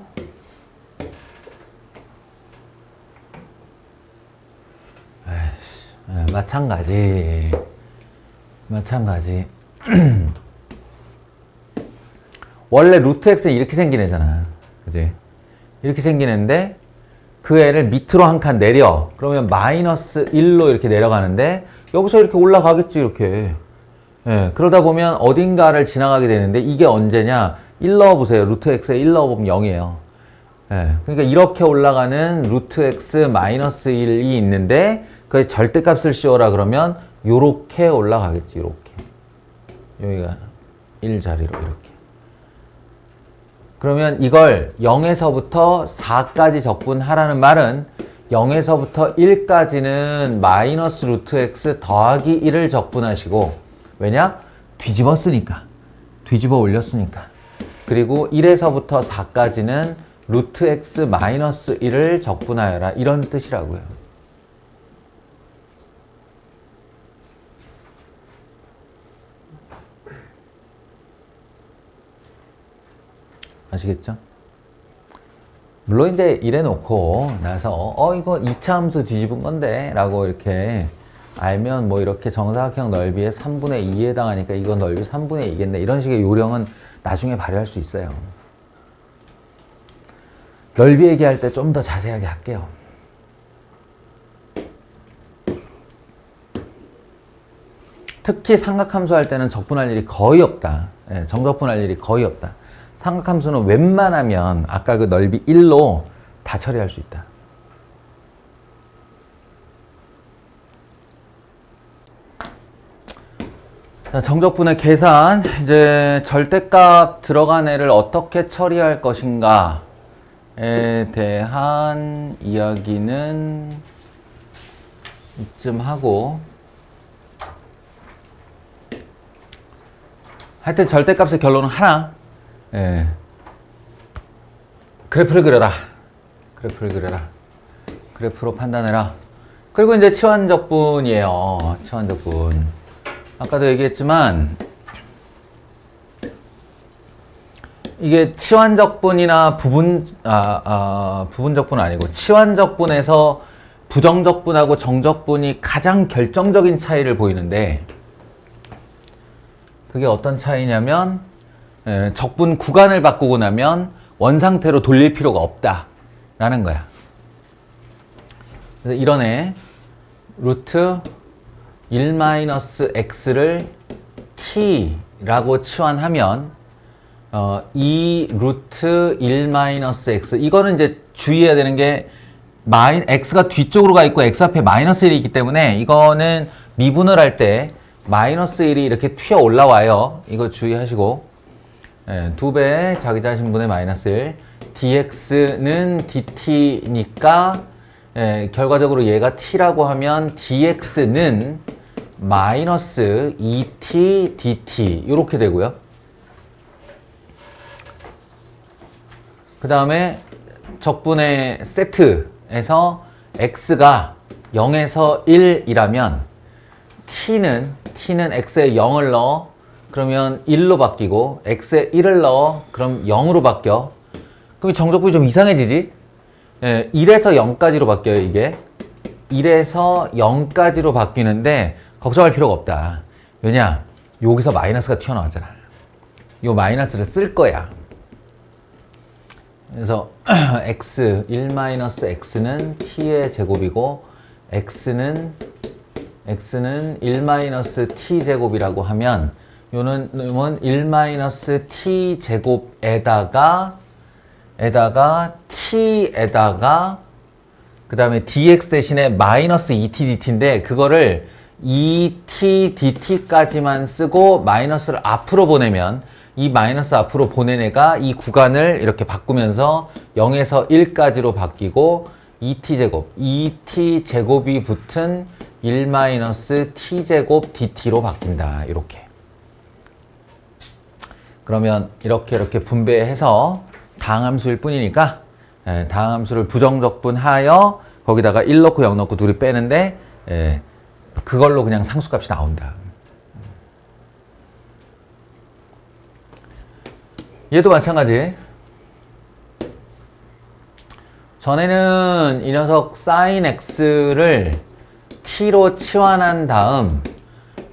마찬가지. 원래 루트 x는 이렇게 생긴 애잖아. 그지? 이렇게 생긴 애인데 그 애를 밑으로 한 칸 내려. 그러면 마이너스 1로 이렇게 내려가는데 여기서 이렇게 올라가겠지 이렇게. 예, 그러다 보면 어딘가를 지나가게 되는데 이게 언제냐? 1 넣어보세요. 루트 x에 1 넣어보면 0이에요. 예, 그러니까 이렇게 올라가는 루트 x 마이너스 1이 있는데 그 절대값을 씌워라 그러면 요렇게 올라가겠지. 요렇게. 여기가 1 자리로 이렇게. 그러면 이걸 0에서부터 4까지 적분하라는 말은 0에서부터 1까지는 마이너스 루트 x 더하기 1을 적분하시고 왜냐? 뒤집어 올렸으니까. 그리고 1에서부터 4까지는 루트 x 마이너스 1을 적분하여라. 이런 뜻이라고요. 아시겠죠? 물론 이제 이래 놓고 나서 이거 2차 함수 뒤집은 건데 라고 이렇게 알면 뭐 이렇게 정사각형 넓이의 3분의 2에 해당하니까 이건 넓이 3분의 2겠네 이런 식의 요령은 나중에 발휘할 수 있어요. 넓이 얘기할 때 좀 더 자세하게 할게요. 특히 삼각함수 할 때는 적분할 일이 거의 없다. 정적분할 일이 거의 없다. 삼각함수는 웬만하면 아까 그 넓이 1로 다 처리할 수 있다. 자, 정적분의 계산, 이제 절대값 들어간 애를 어떻게 처리할 것인가에 대한 이야기는 이쯤 하고, 하여튼 절대값의 결론은 하나. 예. 그래프를 그려라. 그래프를 그려라. 그래프로 판단해라. 그리고 이제 치환적분이에요. 치환적분. 아까도 얘기했지만 이게 치환적분이나 부분적분은 아니고 치환적분에서 부정적분하고 정적분이 가장 결정적인 차이를 보이는데 그게 어떤 차이냐면 적분 구간을 바꾸고 나면 원상태로 돌릴 필요가 없다라는 거야. 그래서 이런 애 루트 1-x를 t라고 치환하면 이 루트 1-x 이거는 이제 주의해야 되는 게 x가 뒤쪽으로 가 있고 x 앞에 마이너스 1이 있기 때문에 이거는 미분을 할 때 마이너스 1이 이렇게 튀어 올라와요. 이거 주의하시고 2배 자기자신분의 마이너스 1 dx는 dt니까 결과적으로 얘가 t라고 하면 dx는 마이너스 2t dt 이렇게 되고요. 그 다음에 적분의 세트에서 x가 0에서 1이라면 t는 x에 0을 넣어 그러면 1로 바뀌고 x에 1을 넣어 그럼 0으로 바뀌어. 그럼 정적분이 좀 이상해지지? 1에서 0까지로 바뀌어요. 이게 1에서 0까지로 바뀌는데 걱정할 필요가 없다. 왜냐? 여기서 마이너스가 튀어나왔잖아. 이 마이너스를 쓸 거야. 그래서 x 1-x는 t의 제곱이고 x는 1-t 제곱이라고 하면 요는 1-t 제곱에다가 t에다가 그 다음에 dx 대신에 마이너스 2t dt인데 그거를 2t dt까지만 쓰고 마이너스를 앞으로 보내면 이 마이너스 앞으로 보낸 애가 이 구간을 이렇게 바꾸면서 0에서 1까지로 바뀌고 2t 제곱이 붙은 1-t 제곱 dt로 바뀐다. 이렇게. 그러면 이렇게 분배해서 다항함수일 뿐이니까 다항함수를 부정적분하여 거기다가 1 넣고 0 넣고 둘이 빼는데 그걸로 그냥 상수값이 나온다. 얘도 마찬가지. 전에는 이 녀석 sin x를 t로 치환한 다음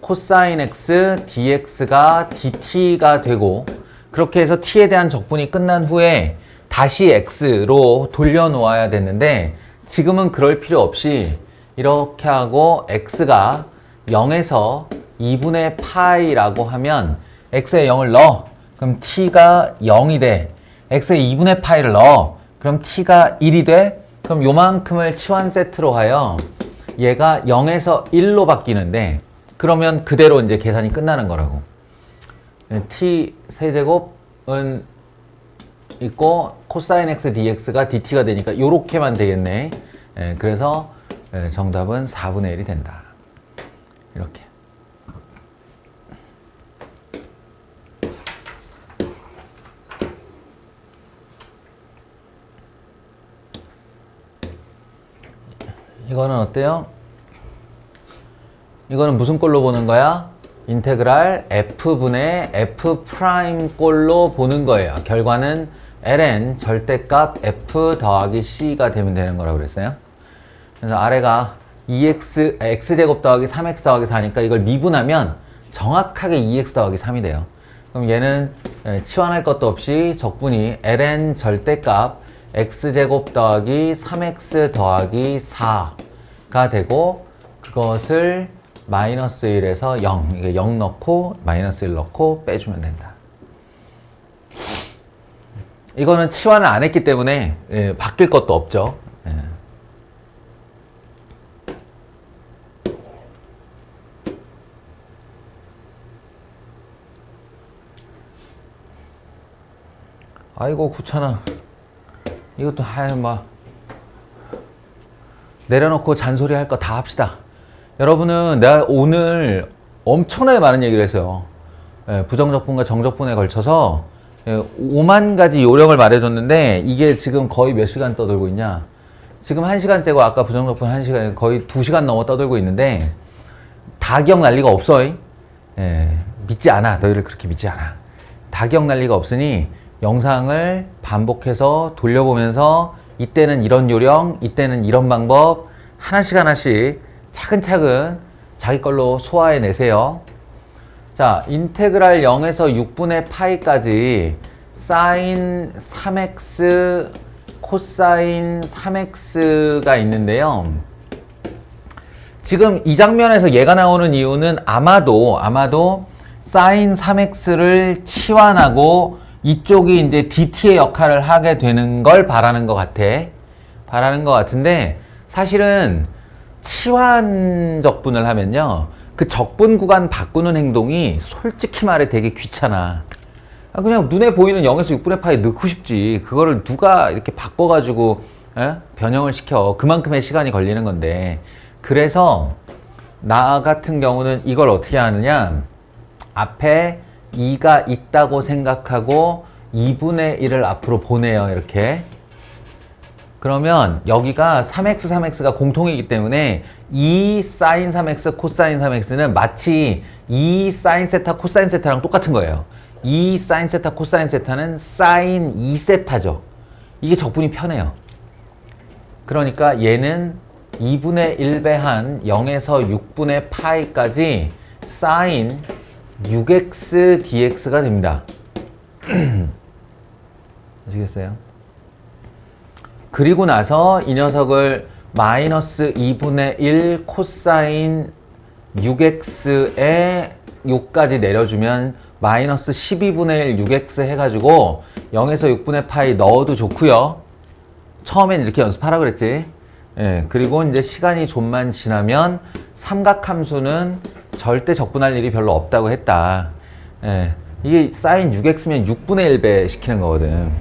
코사인 x dx가 dt가 되고 그렇게 해서 t에 대한 적분이 끝난 후에 다시 x로 돌려놓아야 됐는데 지금은 그럴 필요 없이 이렇게 하고 x가 0에서 2분의 파이라고 하면 x에 0을 넣어. 그럼 t가 0이 돼. x에 2분의 파이를 넣어. 그럼 t가 1이 돼. 그럼 요만큼을 치환 세트로 하여 얘가 0에서 1로 바뀌는데 그러면 그대로 이제 계산이 끝나는 거라고. t 세제곱은 있고 코사인 x dx가 dt가 되니까 요렇게만 되겠네. 그래서 정답은 4분의 1이 된다. 이렇게. 이거는 어때요? 이거는 무슨 꼴로 보는 거야? 인테그랄 f분의 f 프라임 꼴로 보는 거예요. 결과는 ln 절대값 f 더하기 c가 되면 되는 거라고 그랬어요. 그래서 아래가 x제곱 더하기 3x 더하기 4니까 이걸 미분하면 정확하게 2x 더하기 3이 돼요. 그럼 얘는 치환할 것도 없이 적분이 ln 절대값 x제곱 더하기 3x 더하기 4가 되고 그것을 마이너스 1에서 0, 이게 0 넣고 마이너스 1 넣고 빼주면 된다. 이거는 치환을 안 했기 때문에 예, 바뀔 것도 없죠. 예. 아이고 귀찮아. 이것도 막 내려놓고 잔소리 할 거 다 합시다. 여러분은 내가 오늘 엄청나게 많은 얘기를 했어요. 예, 부정적분과 정적분에 걸쳐서 5만 가지 요령을 말해줬는데 이게 지금 거의 몇 시간 떠들고 있냐. 지금 1시간째고 아까 부정적분 1시간 거의 2시간 넘어 떠들고 있는데 다 기억날 리가 없어. 예, 믿지 않아. 너희를 그렇게 믿지 않아. 다 기억날 리가 없으니 영상을 반복해서 돌려보면서 이때는 이런 요령, 이때는 이런 방법 하나씩 하나씩 차근차근 자기 걸로 소화해 내세요. 자, 인테그랄 0에서 6분의 파이까지 사인 3x, 코사인 3x가 있는데요. 지금 이 장면에서 얘가 나오는 이유는 아마도 사인 3x를 치환하고 이쪽이 이제 dt의 역할을 하게 되는 걸 바라는 것 같은데 사실은 치환 적분을 하면요. 그 적분 구간 바꾸는 행동이 솔직히 말해 되게 귀찮아. 그냥 눈에 보이는 0에서 6분의 파이 넣고 싶지. 그거를 누가 이렇게 바꿔가지고 변형을 시켜. 그만큼의 시간이 걸리는 건데. 그래서 나 같은 경우는 이걸 어떻게 하느냐. 앞에 2가 있다고 생각하고 2분의 1을 앞으로 보내요. 이렇게. 그러면 여기가 3x가 공통이기 때문에 2 사인 3x 코사인 3x는 마치 2 사인 세타 코사인 세타랑 똑같은 거예요. 2 사인 세타 코사인 세타는 사인 2세타죠. 이게 적분이 편해요. 그러니까 얘는 2분의 1배한 0에서 6분의 파이까지 사인 6x dx가 됩니다. 아시겠어요? 그리고 나서 이 녀석을 마이너스 2분의 1 코사인 6x에 요까지 내려주면 마이너스 12분의 1 6x 해가지고 0에서 6분의 파이 넣어도 좋고요. 처음엔 이렇게 연습하라 그랬지. 예, 그리고 이제 시간이 좀만 지나면 삼각함수는 절대 적분할 일이 별로 없다고 했다. 예, 이게 사인 6x면 6분의 1배 시키는 거거든.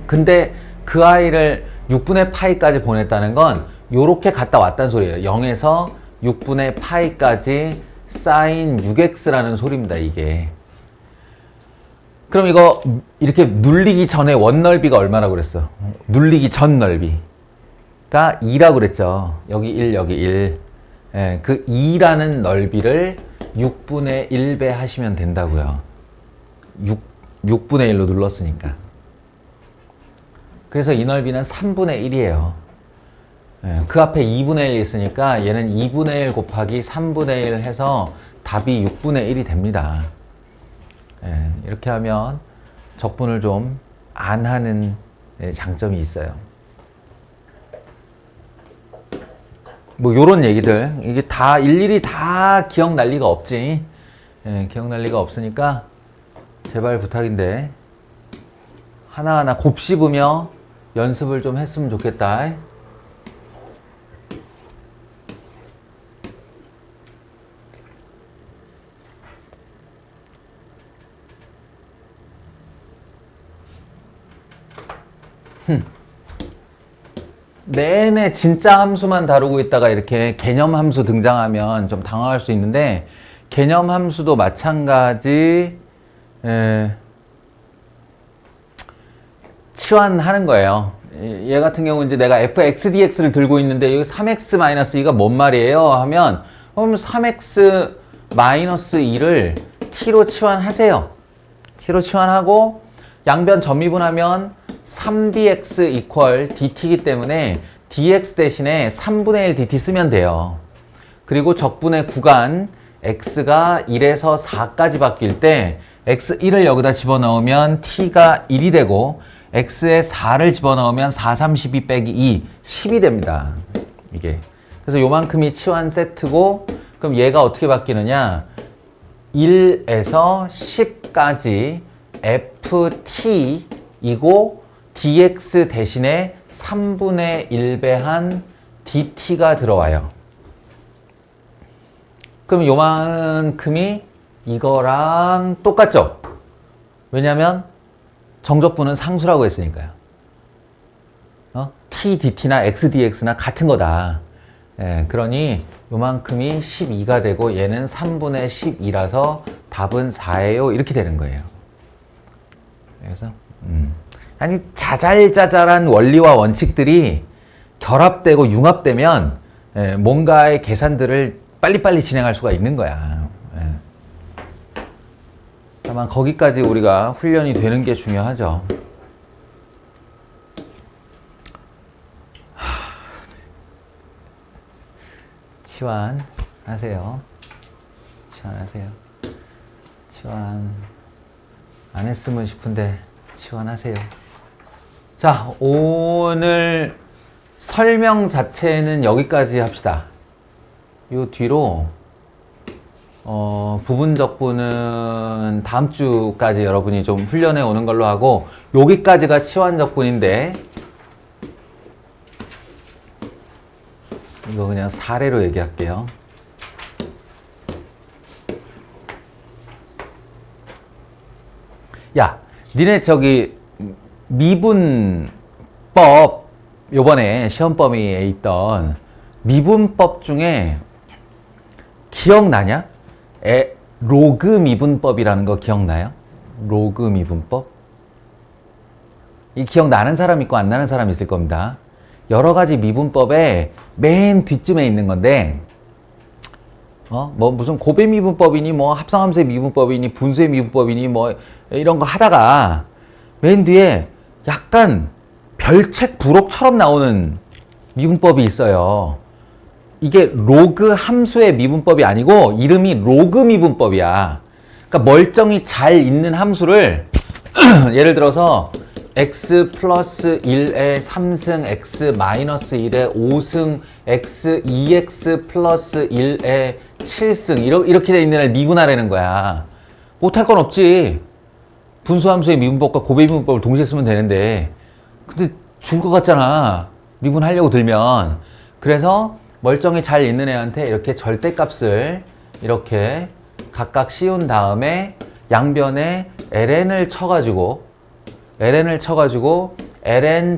근데 그 아이를 6분의 파이까지 보냈다는 건 요렇게 갔다 왔다는 소리예요. 0에서 6분의 파이까지 사인 6x라는 소리입니다. 이게. 그럼 이거 이렇게 눌리기 전에 원넓이가 얼마라고 그랬어? 눌리기 전 넓이가 2라고 그랬죠. 여기 1, 여기 1. 예, 그 2라는 넓이를 6분의 1배 하시면 된다고요. 6분의 1로 눌렀으니까. 그래서 이 넓이는 3분의 1이에요. 예, 그 앞에 2분의 1이 있으니까 얘는 2분의 1 곱하기 3분의 1 해서 답이 6분의 1이 됩니다. 예, 이렇게 하면 적분을 좀 안 하는 장점이 있어요. 뭐 요런 얘기들 이게 다 일일이 다 기억날 리가 없지. 예, 기억날 리가 없으니까 제발 부탁인데 하나하나 곱씹으며 연습을 좀 했으면 좋겠다. 내내 진짜 함수만 다루고 있다가 이렇게 개념 함수 등장하면 좀 당황할 수 있는데 개념 함수도 마찬가지 치환하는 거예요. 얘 같은 경우 이제 내가 fx dx를 들고 있는데 여기 3x 마이너스 2가 뭔 말이에요? 하면 그럼 3x 마이너스 2를 t로 치환하세요. t로 치환하고 양변 점미분하면 3dx 이퀄 dt이기 때문에 dx 대신에 3분의 1 dt 쓰면 돼요. 그리고 적분의 구간 x가 1에서 4까지 바뀔 때 x1을 여기다 집어넣으면 t가 1이 되고 x에 4를 집어넣으면 4, 32 빼기 2, 10이 됩니다. 이게. 그래서 요만큼이 치환 세트고 그럼 얘가 어떻게 바뀌느냐 1에서 10까지 ft 이고 dx 대신에 3분의 1배한 dt가 들어와요. 그럼 요만큼이 이거랑 똑같죠? 왜냐면 정적분은 상수라고 했으니까요. t dt나 x dx나 같은 거다. 예, 그러니 요만큼이 12가 되고 얘는 3분의 12라서 답은 4예요. 이렇게 되는 거예요. 그래서 아니 자잘자잘한 원리와 원칙들이 결합되고 융합되면 뭔가의 계산들을 빨리빨리 진행할 수가 있는 거야. 다만 거기까지 우리가 훈련이 되는 게 중요하죠. 치환하세요. 치환하세요. 치환 안 했으면 싶은데 치환하세요. 자, 오늘 설명 자체는 여기까지 합시다. 요 뒤로 부분적분은 다음 주까지 여러분이 좀 훈련해 오는 걸로 하고, 여기까지가 치환적분인데 이거 그냥 사례로 얘기할게요. 야, 니네 저기 미분법 요번에 시험 범위에 있던 미분법 중에 기억나냐? 로그 미분법이라는 거 기억나요? 로그 미분법? 이 기억나는 사람 있고 안 나는 사람 있을 겁니다. 여러 가지 미분법에 맨 뒷쯤에 있는 건데, 뭐 무슨 고배 미분법이니 뭐 합성함수의 미분법이니 분수의 미분법이니 뭐 이런 거 하다가 맨 뒤에 약간 별책 부록처럼 나오는 미분법이 있어요. 이게 로그 함수의 미분법이 아니고 이름이 로그 미분법이야. 그러니까 멀쩡히 잘 있는 함수를 예를 들어서 x 플러스 1의 3승 x 마이너스 1의 5승 x 2x 플러스 1의 7승 이렇게 돼 있는 애를 미분하라는 거야. 못할 건 없지. 분수함수의 미분법과 고배 미분법을 동시에 쓰면 되는데, 근데 죽을 것 같잖아, 미분하려고 들면. 그래서 멀쩡히 잘 있는 애한테 이렇게 절대값을 이렇게 각각 씌운 다음에 양변에 ln을 쳐가지고 ln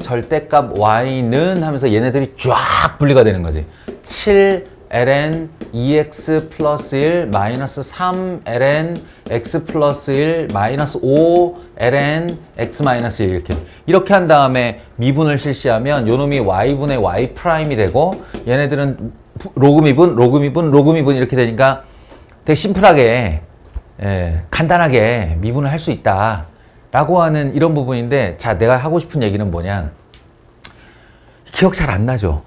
절대값 y는 하면서 얘네들이 쫙 분리가 되는 거지. 7ln 2x 플러스 1 마이너스 3ln x 플러스 1 마이너스 5ln x 마이너스 1 이렇게 한 다음에 미분을 실시하면 요놈이 y분의 y 프라임이 되고, 얘네들은 로그 미분 이렇게 되니까 되게 심플하게 간단하게 미분을 할 수 있다 라고 하는 이런 부분인데, 자, 내가 하고 싶은 얘기는 뭐냐, 기억 잘 안 나죠?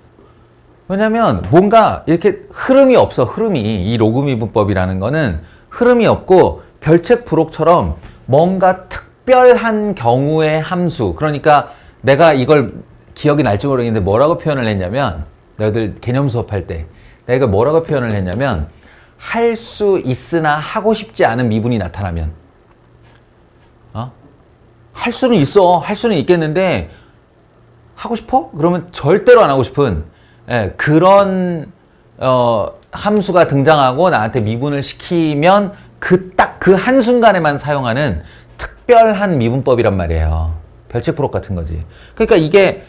왜냐면 뭔가 이렇게 흐름이 없어. 흐름이, 이 로그 미분법이라는 거는 흐름이 없고 별책 부록처럼 뭔가 특별한 경우의 함수, 그러니까 내가 이걸 기억이 날지 모르겠는데 뭐라고 표현을 했냐면, 너희들 개념 수업할 때 내가 뭐라고 표현을 했냐면, 할 수 있으나 하고 싶지 않은 미분이 나타나면, 할 수는 있어. 할 수는 있겠는데 하고 싶어? 그러면 절대로 안 하고 싶은 그런 함수가 등장하고 나한테 미분을 시키면 딱 그 한순간에만 사용하는 특별한 미분법이란 말이에요. 별책 부록 같은 거지. 그러니까 이게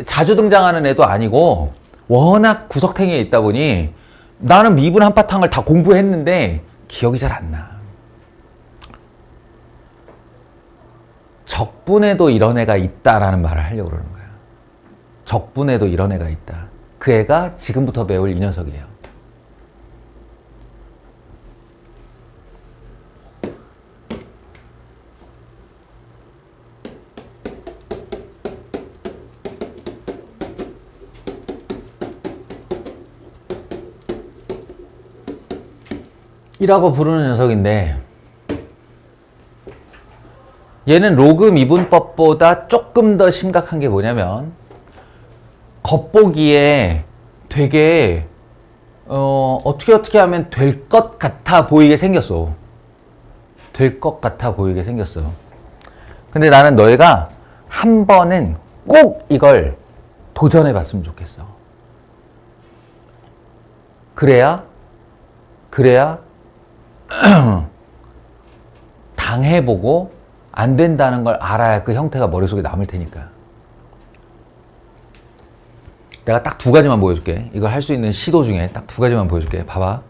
자주 등장하는 애도 아니고 워낙 구석탱이에 있다 보니 나는 미분 한바탕을 다 공부했는데 기억이 잘 안 나. 적분에도 이런 애가 있다라는 말을 하려고 그러는 거야. 적분에도 이런 애가 있다. 그 애가 지금부터 배울 이 녀석이에요. 이라고 부르는 녀석인데, 얘는 로그 미분법보다 조금 더 심각한 게 뭐냐면, 겉보기에 되게 어떻게 하면 될 것 같아 보이게 생겼어. 될 것 같아 보이게 생겼어. 근데 나는 너희가 한 번은 꼭 이걸 도전해 봤으면 좋겠어. 그래야 당해보고 안 된다는 걸 알아야 그 형태가 머릿속에 남을 테니까. 내가 딱 두 가지만 보여줄게. 이걸 할 수 있는 시도 중에 딱 두 가지만 보여줄게. 봐봐.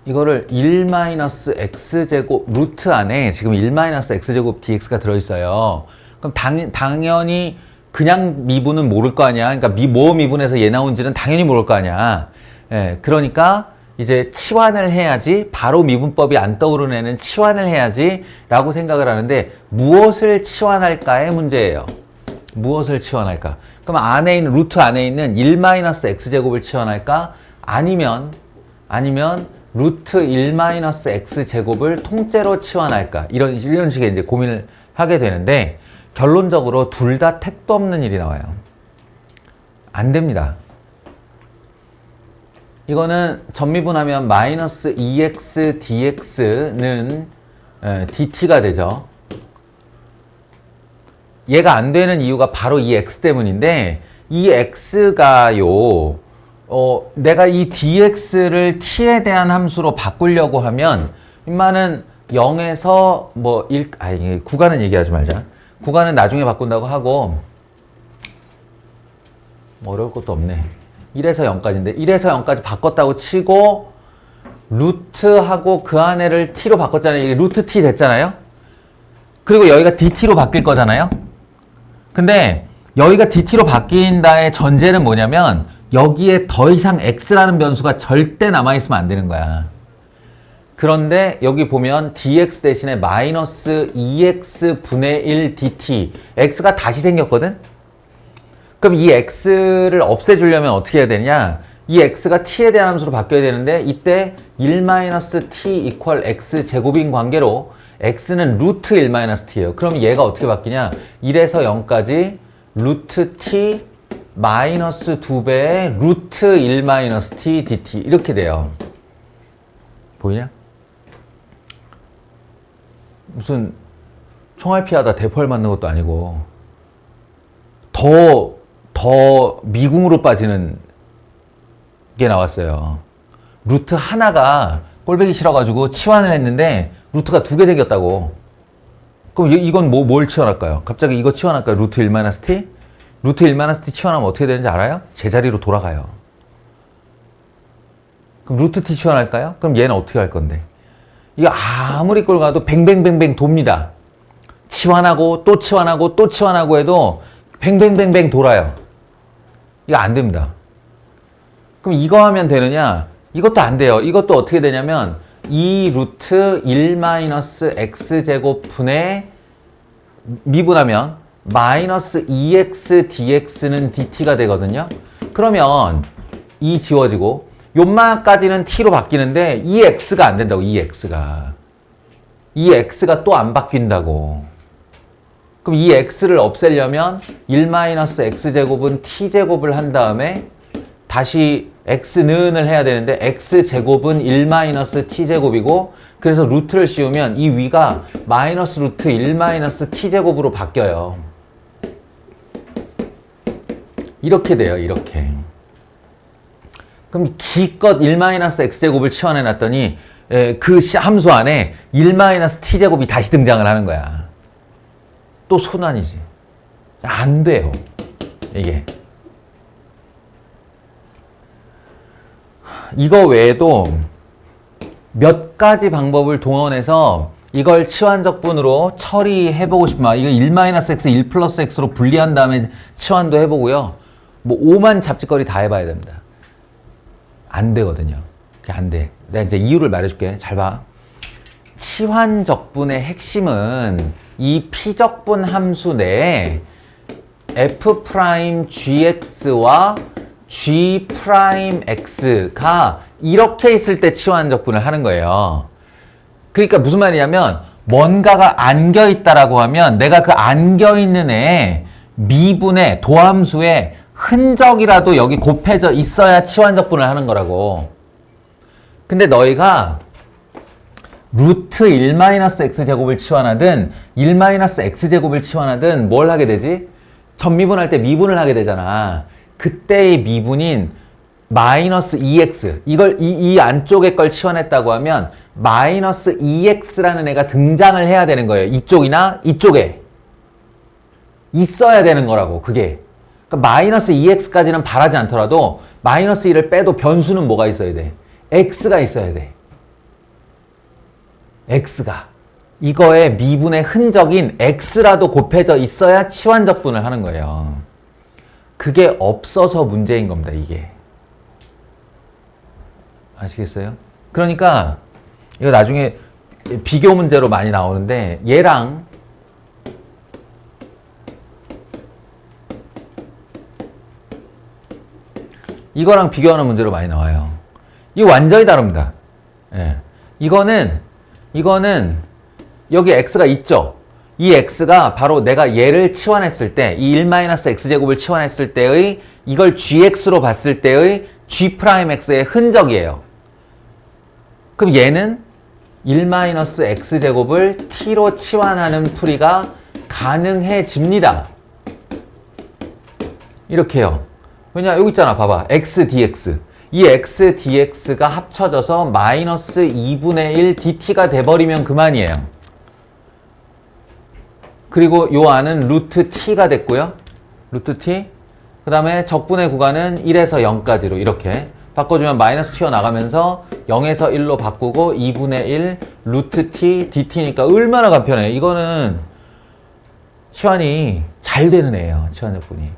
이거를 1-x제곱 루트 안에 지금 1-x제곱 dx가 들어있어요. 그럼 당연히 그냥 미분은 모를 거 아니야. 그러니까 뭐 미분에서 얘 나온지는 당연히 모를 거 아니야. 예, 그러니까 이제 치환을 해야지, 바로 미분법이 안 떠오르는 애는 치환을 해야지 라고 생각을 하는데, 무엇을 치환할까의 문제예요. 무엇을 치환할까? 그럼 안에 있는 루트 안에 있는 1-x제곱을 치환할까? 아니면 루트 1-x제곱을 통째로 치환할까? 이런 식의 이제 고민을 하게 되는데, 결론적으로 둘 다 택도 없는 일이 나와요. 안 됩니다. 이거는 전미분하면 마이너스 2x dx는 dt가 되죠. 얘가 안 되는 이유가 바로 이 x 때문인데, 이 x가요, 내가 이 dx를 t에 대한 함수로 바꾸려고 하면, 인마는 0에서 구간은 얘기하지 말자. 구간은 나중에 바꾼다고 하고, 어려울 것도 없네. 1에서 0까지인데, 1에서 0까지 바꿨다고 치고, 루트하고 그 안에를 t로 바꿨잖아요. 이게 루트 t 됐잖아요. 그리고 여기가 dt로 바뀔 거잖아요. 근데 여기가 dt로 바뀐다의 전제는 뭐냐면, 여기에 더 이상 x라는 변수가 절대 남아있으면 안 되는 거야. 그런데 여기 보면 dx 대신에 마이너스 2x분의 1 dt, x가 다시 생겼거든? 그럼 이 x를 없애주려면 어떻게 해야 되냐? 이 x가 t에 대한 함수로 바뀌어야 되는데, 이때 1-t 이퀄 x 제곱인 관계로 x는 루트 1-t예요. 그럼 얘가 어떻게 바뀌냐? 1에서 0까지 루트 t 마이너스 2배의 루트 1-t dt 이렇게 돼요. 보이냐? 무슨 총알 피하다 대포알 맞는 것도 아니고 더 미궁으로 빠지는 게 나왔어요. 루트 하나가 꼴보기 싫어가지고 치환을 했는데 루트가 두 개 생겼다고. 그럼 이건 뭘 치환할까요? 갑자기 이거 치환할까요? 루트 1-t? 루트 1-t 치환하면 어떻게 되는지 알아요? 제자리로 돌아가요. 그럼 루트 t 치환할까요? 그럼 얘는 어떻게 할 건데? 이거 아무리 꼴 가도 뱅뱅뱅뱅 돕니다. 치환하고 또 치환하고 또 치환하고 해도 뱅뱅뱅뱅 돌아요. 이거 안 됩니다. 그럼 이거 하면 되느냐? 이것도 안 돼요. 이것도 어떻게 되냐면 2 루트 1-x제곱 분의 미분하면 마이너스 2x dx는 dt가 되거든요. 그러면 이 지워지고 요만까지는 t로 바뀌는데 이 x가 안 된다고. 이 x가 또 안 바뀐다고. 그럼 이 x를 없애려면 1-x제곱은 t제곱을 한 다음에 다시 x는을 해야 되는데 x제곱은 1-t제곱이고, 그래서 루트를 씌우면 이 위가 마이너스 루트 1-t제곱으로 바뀌어요. 이렇게 돼요. 이렇게. 그럼 기껏 1-x제곱을 치환해 놨더니 그 함수 안에 1-t제곱이 다시 등장을 하는 거야. 또 손안이지. 안 돼요. 이게. 이거 외에도 몇 가지 방법을 동원해서 이걸 치환적분으로 처리해보고 싶으면, 이거 1-x, 1+x로 분리한 다음에 치환도 해보고요. 뭐 오만 잡짓거리 다 해봐야 됩니다. 안 되거든요. 안 돼. 내가 이제 이유를 말해줄게. 잘 봐. 치환적분의 핵심은 이 피적분 함수 내에 f'gx와 g'x가 이렇게 있을 때 치환적분을 하는 거예요. 그러니까 무슨 말이냐면, 뭔가가 안겨 있다라고 하면 내가 그 안겨 있는 애에 미분의 도함수에 흔적이라도 여기 곱해져 있어야 치환적분을 하는 거라고. 근데 너희가 루트 1-x제곱을 치환하든 1-x제곱을 치환하든 뭘 하게 되지? 전미분할 때 미분을 하게 되잖아. 그때의 미분인 마이너스 2x 이 안쪽에 걸 치환했다고 하면 마이너스 2x라는 애가 등장을 해야 되는 거예요. 이쪽이나 이쪽에 있어야 되는 거라고. 그게 그러니까 마이너스 2x까지는 바라지 않더라도 마이너스 1을 빼도 변수는 뭐가 있어야 돼? x가 있어야 돼. x가 이거의 미분의 흔적인 x라도 곱해져 있어야 치환적분을 하는 거예요. 그게 없어서 문제인 겁니다. 이게 아시겠어요? 그러니까 이거 나중에 비교 문제로 많이 나오는데 얘랑 이거랑 비교하는 문제로 많이 나와요. 이거 완전히 다릅니다. 예. 이거는 여기 x가 있죠. 이 x가 바로 내가 얘를 치환했을 때, 이 1-x제곱을 치환했을 때의 이걸 gx로 봤을 때의 g'x의 흔적이에요. 그럼 얘는 1-x제곱을 t로 치환하는 풀이가 가능해집니다. 이렇게요. 왜냐, 여기 있잖아. 봐봐. x dx. 이 x dx가 합쳐져서 마이너스 2분의 1 dt가 돼버리면 그만이에요. 그리고 요 안은 루트 t가 됐고요. 루트 t. 그 다음에 적분의 구간은 1에서 0까지로 이렇게 바꿔주면 마이너스 튀어나가면서 0에서 1로 바꾸고 2분의 1 루트 t dt니까 얼마나 간편해. 이거는 치환이 잘 되는 애예요. 치환적분이.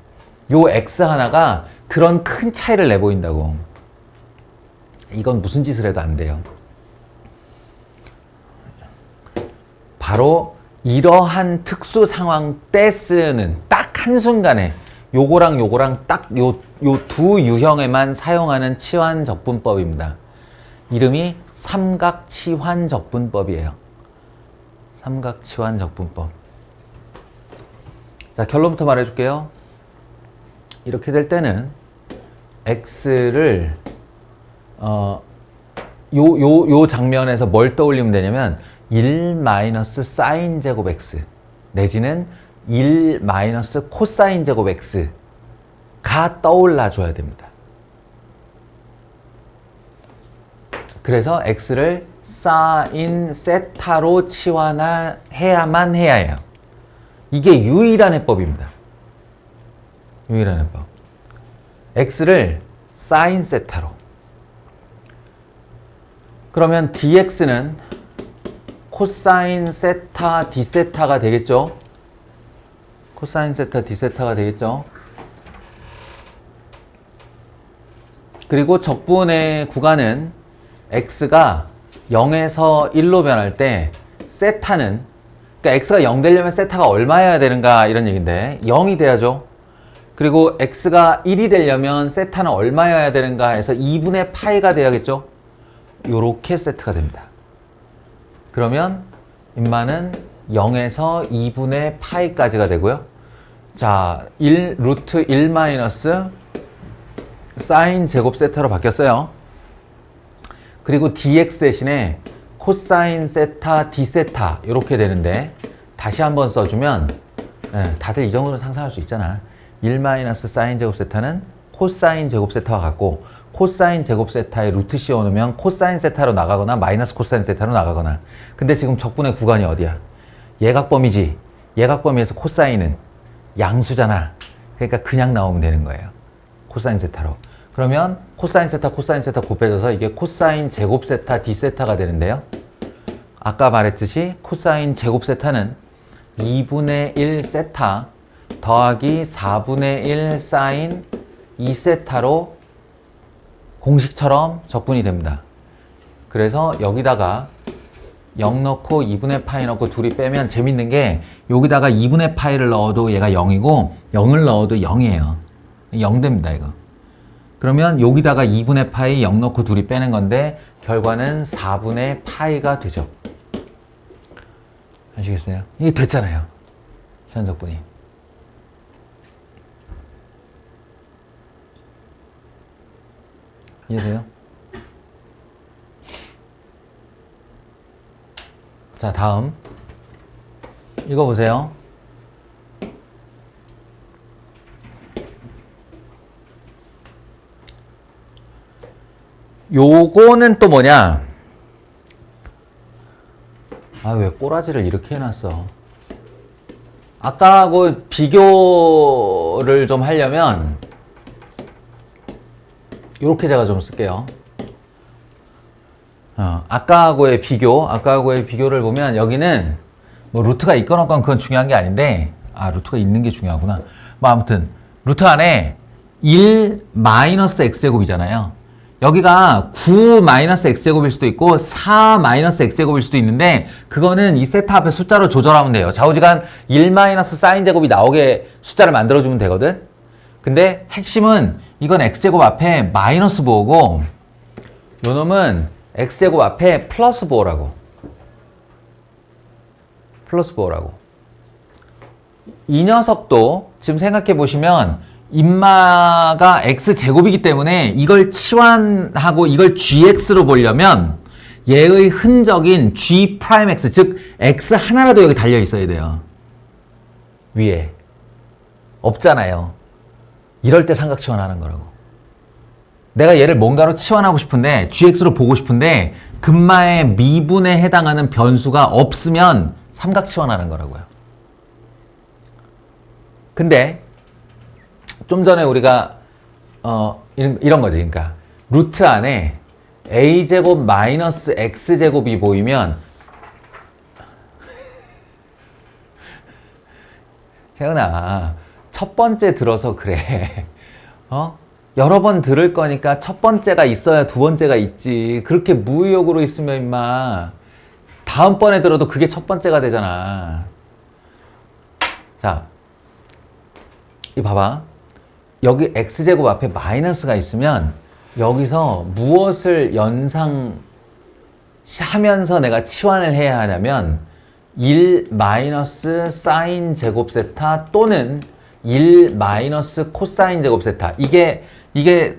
요 x 하나가 그런 큰 차이를 내보인다고. 이건 무슨 짓을 해도 안 돼요. 바로 이러한 특수 상황 때 쓰는 딱 한순간에 요거랑 딱 요 두 유형에만 사용하는 치환적분법입니다. 이름이 삼각치환적분법이에요. 삼각치환적분법. 자, 결론부터 말해줄게요. 이렇게 될 때는 x를 요 장면에서 뭘 떠올리면 되냐면 1 사인 제곱 x 내지는 1 코사인 제곱 x가 떠올라 줘야 됩니다. 그래서 x를 사인 세타로 치환해야만 해야 해요. 이게 유일한 해법입니다. 유일한 해법. x를 사인 세타로. 그러면 dx는 코사인 세타 d세타가 되겠죠? 코사인 세타 d세타가 되겠죠? 그리고 적분의 구간은 x가 0에서 1로 변할 때 세타는, 그러니까 x가 0 되려면 세타가 얼마여야 되는가 이런 얘기인데 0이 돼야죠. 그리고 x가 1이 되려면 세타는 얼마여야 되는가 해서 2분의 파이가 돼야겠죠. 요렇게 세트가 됩니다. 그러면 인마는 0에서 2분의 파이까지가 되고요. 자, 루트 1 마이너스 사인 제곱 세타로 바뀌었어요. 그리고 dx 대신에 코사인 세타 d세타 이렇게 되는데 다시 한번 써주면 다들 이 정도는 상상할 수 있잖아. 1 마이너스 사인 제곱 세타는 코사인 제곱 세타와 같고 코사인 제곱 세타에 루트 씌워놓으면 코사인 세타로 나가거나 마이너스 코사인 세타로 나가거나. 근데 지금 적분의 구간이 어디야? 예각범위지. 예각범위에서 코사인은 양수잖아. 그러니까 그냥 나오면 되는 거예요. 코사인 세타로. 그러면 코사인 세타 곱해져서 이게 코사인 제곱 세타 d세타가 되는데요. 아까 말했듯이 코사인 제곱 세타는 2분의 1 세타 더하기 4분의 1 사인 2세타로 공식처럼 적분이 됩니다. 그래서 여기다가 0 넣고 2분의 파이 넣고 둘이 빼면 재밌는 게 여기다가 2분의 파이를 넣어도 얘가 0이고 0을 넣어도 0이에요. 0 됩니다, 이거. 그러면 여기다가 2분의 파이 0 넣고 둘이 빼는 건데 결과는 4분의 파이가 되죠. 아시겠어요? 이게 됐잖아요. 시한적분이. 이해돼요? 자, 다음. 이거 보세요. 요거는 또 뭐냐? 아, 왜 꼬라지를 이렇게 해놨어? 아까하고 비교를 좀 하려면 이렇게 제가 좀 쓸게요. 아까하고의 비교를 보면 여기는 뭐 루트가 있건 없건 그건 중요한 게 아닌데, 루트가 있는 게 중요하구나. 뭐 아무튼 루트 안에 1-x제곱이잖아요. 여기가 9-x제곱일 수도 있고 4-x제곱일 수도 있는데, 그거는 이 세타 앞에 숫자로 조절하면 돼요. 좌우지간 1-사인제곱이 나오게 숫자를 만들어주면 되거든. 근데 핵심은 이건 x제곱 앞에 마이너스 부호고, 요 놈은 x제곱 앞에 플러스 부호라고. 이 녀석도 지금 생각해 보시면 인마가 x제곱이기 때문에 이걸 치환하고 이걸 gx로 보려면 얘의 흔적인 g'x, 즉 x 하나라도 여기 달려 있어야 돼요. 위에. 없잖아요. 이럴 때 삼각 치환하는 거라고. 내가 얘를 뭔가로 치환하고 싶은데, gx로 보고 싶은데 근마의 미분에 해당하는 변수가 없으면 삼각 치환하는 거라고요. 근데 좀 전에 우리가 이런 거지. 그러니까 루트 안에 a제곱 마이너스 x제곱이 보이면, 재은아, 첫 번째 들어서 그래. 여러 번 들을 거니까 첫 번째가 있어야 두 번째가 있지. 그렇게 무의욕으로 있으면 임마 다음번에 들어도 그게 첫 번째가 되잖아. 자, 이 봐봐. 여기 x제곱 앞에 마이너스가 있으면 여기서 무엇을 연상하면서 내가 치환을 해야 하냐면 1 마이너스 사인 제곱 세타 또는 1 마이너스 코사인 제곱 세타. 이게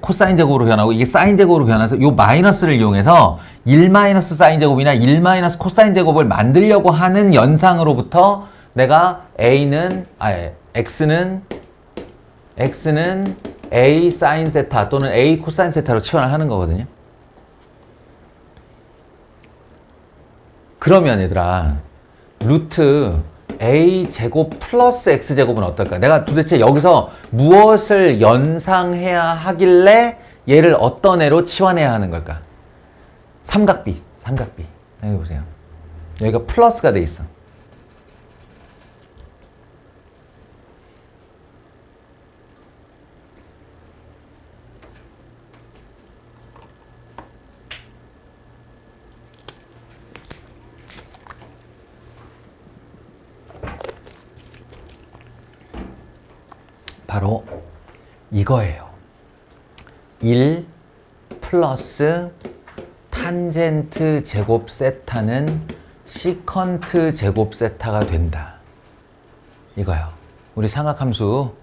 코사인 제곱으로 변하고 이게 사인 제곱으로 변해서 이 마이너스를 이용해서 1 마이너스 사인 제곱이나 1 마이너스 코사인 제곱을 만들려고 하는 연상으로부터 내가 x는 a 사인 세타 또는 a 코사인 세타로 치환을 하는 거거든요. 그러면 얘들아, 루트 a 제곱 플러스 x 제곱은 어떨까? 내가 도대체 여기서 무엇을 연상해야 하길래 얘를 어떤 애로 치환해야 하는 걸까? 삼각비. 여기 보세요. 여기가 플러스가 돼 있어. 바로 이거예요. 1 플러스 탄젠트 제곱 세타는 시컨트 제곱 세타가 된다. 이거요. 우리 삼각함수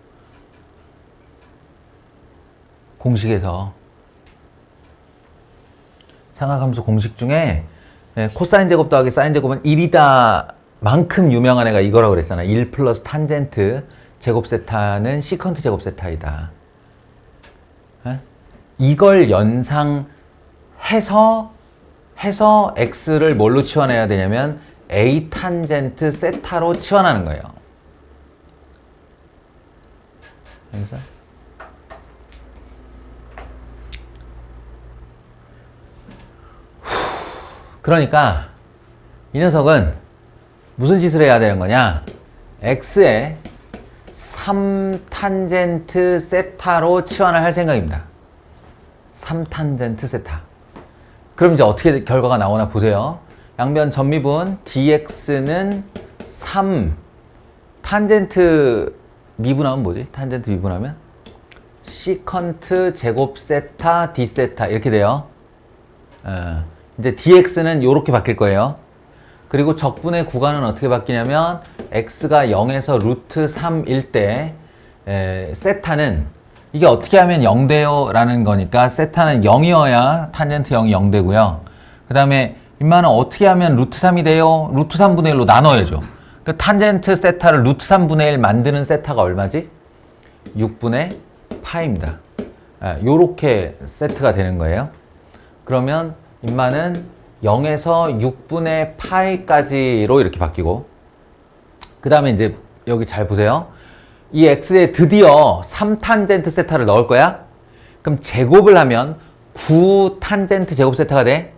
공식에서 삼각함수 공식 중에 코사인 제곱 더하기 사인 제곱은 1이다 만큼 유명한 애가 이거라고 그랬잖아. 1 플러스 탄젠트 제곱 세타는 시컨트 제곱 세타이다. 이걸 연상해서 x를 뭘로 치환해야 되냐면 a 탄젠트 세타로 치환하는 거예요. 알겠어? 그러니까 이 녀석은 무슨 짓을 해야 되는 거냐? x에 3탄젠트 세타로 치환을 할 생각입니다. 3탄젠트 세타. 그럼 이제 어떻게 결과가 나오나 보세요. 양변 전미분 dx는 3 탄젠트 미분하면 뭐지? 탄젠트 미분하면 시컨트 제곱 세타 d 세타 이렇게 돼요. 이제 dx는 이렇게 바뀔 거예요. 그리고 적분의 구간은 어떻게 바뀌냐면 x가 0에서 루트 3일 때 세타는 이게 어떻게 하면 0돼요? 라는 거니까 세타는 0이어야 탄젠트 0이 0되고요. 그 다음에 임마는 어떻게 하면 루트 3이 돼요? 루트 3분의 1로 나눠야죠. 그 탄젠트 세타를 루트 3분의 1 만드는 세타가 얼마지? 6분의 파입니다. 요렇게 세트가 되는 거예요. 그러면 임마는 0에서 6분의 파이까지로 이렇게 바뀌고, 그 다음에 이제 여기 잘 보세요. 이 x에 드디어 3탄젠트 세타를 넣을 거야. 그럼 제곱을 하면 9탄젠트 제곱 세타가 돼.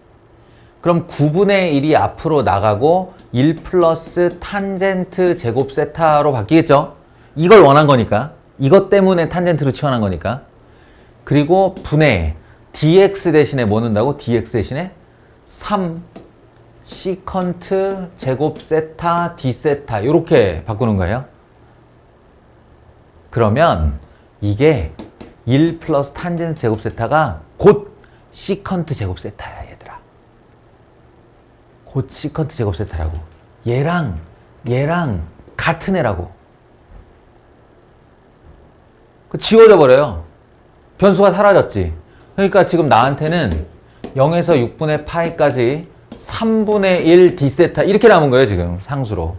그럼 9분의 1이 앞으로 나가고 1 플러스 탄젠트 제곱 세타로 바뀌겠죠. 이걸 원한 거니까. 이것 때문에 탄젠트로 치환한 거니까. 그리고 분의 dx 대신에 뭐 넣는다고? dx 대신에 3 시컨트 제곱 세타 d 세타 이렇게 바꾸는 거예요. 그러면 이게 1 플러스 탄젠트 제곱 세타가 곧 시컨트 제곱 세타야, 얘들아. 곧 시컨트 제곱 세타라고. 얘랑 같은 애라고. 지워져 버려요. 변수가 사라졌지. 그러니까 지금 나한테는 0에서 6분의 파이까지 3분의 1 d세타 이렇게 남은 거예요, 지금 상수로.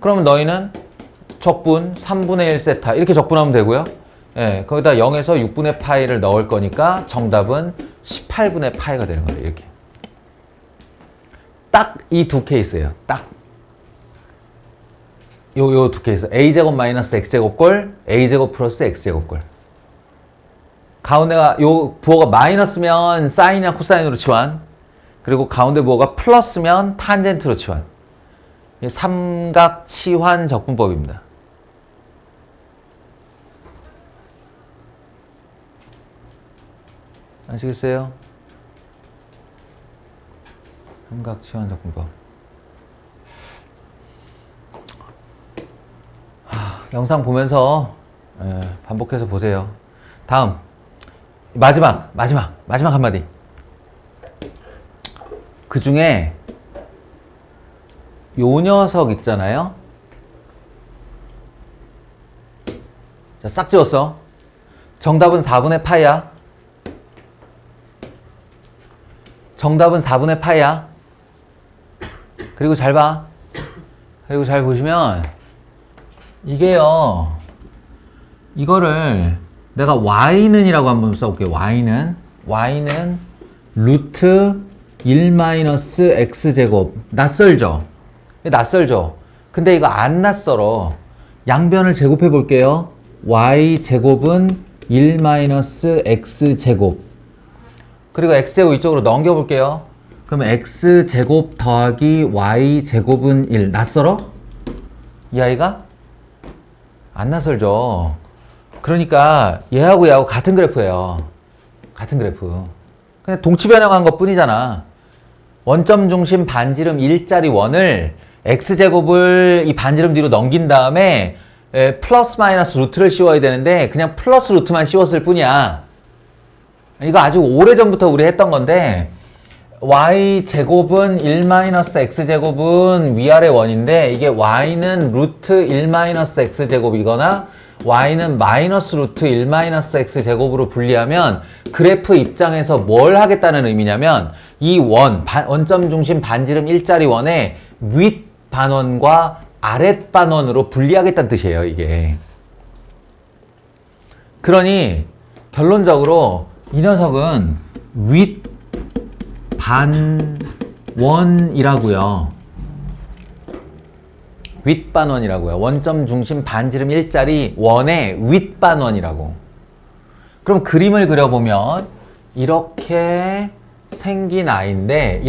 그러면 너희는 적분 3분의 1 세타 이렇게 적분하면 되고요. 예, 거기다 0에서 6분의 파이를 넣을 거니까 정답은 18분의 파이가 되는 거예요, 이렇게. 딱 이 두 케이스예요. 딱. 요 두 케이스. a제곱 마이너스 x제곱 꼴, a제곱 플러스 x제곱 꼴. 가운데가 요 부호가 마이너스면 사인이나 코사인으로 치환. 그리고 가운데 부호가 플러스면 탄젠트로 치환. 삼각 치환 적분법입니다. 아시겠어요? 삼각 치환 적분법. 영상 보면서 반복해서 보세요. 다음 마지막 한마디. 그 중에 요 녀석 있잖아요. 자, 싹 지웠어. 정답은 4분의 파이야. 정답은 4분의 파이야. 그리고 잘 봐. 그리고 잘 보시면 이게요. 이거를 내가 y는 이라고 한번 써볼게요. y는 루트 1-x제곱. 낯설죠? 근데 이거 안 낯설어. 양변을 제곱해 볼게요. y제곱은 1-x제곱. 그리고 x제곱 이쪽으로 넘겨 볼게요. 그러면 x제곱 더하기 y제곱은 1. 낯설어? 이 아이가? 안 낯설죠. 그러니까 얘하고 같은 그래프예요. 같은 그래프. 그냥 동치 변형한 것 뿐이잖아. 원점 중심 반지름 1짜리 원을 x제곱을 이 반지름 뒤로 넘긴 다음에 플러스 마이너스 루트를 씌워야 되는데 그냥 플러스 루트만 씌웠을 뿐이야. 이거 아주 오래전부터 우리 했던 건데 y제곱은 1-x제곱은 위아래 원인데 이게 y는 루트 1-x제곱이거나 y는 마이너스 루트 1-x제곱으로 분리하면 그래프 입장에서 뭘 하겠다는 의미냐면 이 원점 중심 반지름 1짜리 원의 윗 반원과 아랫 반원으로 분리하겠다는 뜻이에요, 이게. 그러니 결론적으로 이 녀석은 윗 반원이라고요. 윗반원이라고요. 원점 중심 반지름 1짜리 원의 윗반원이라고. 그럼 그림을 그려보면 이렇게 생긴 아이인데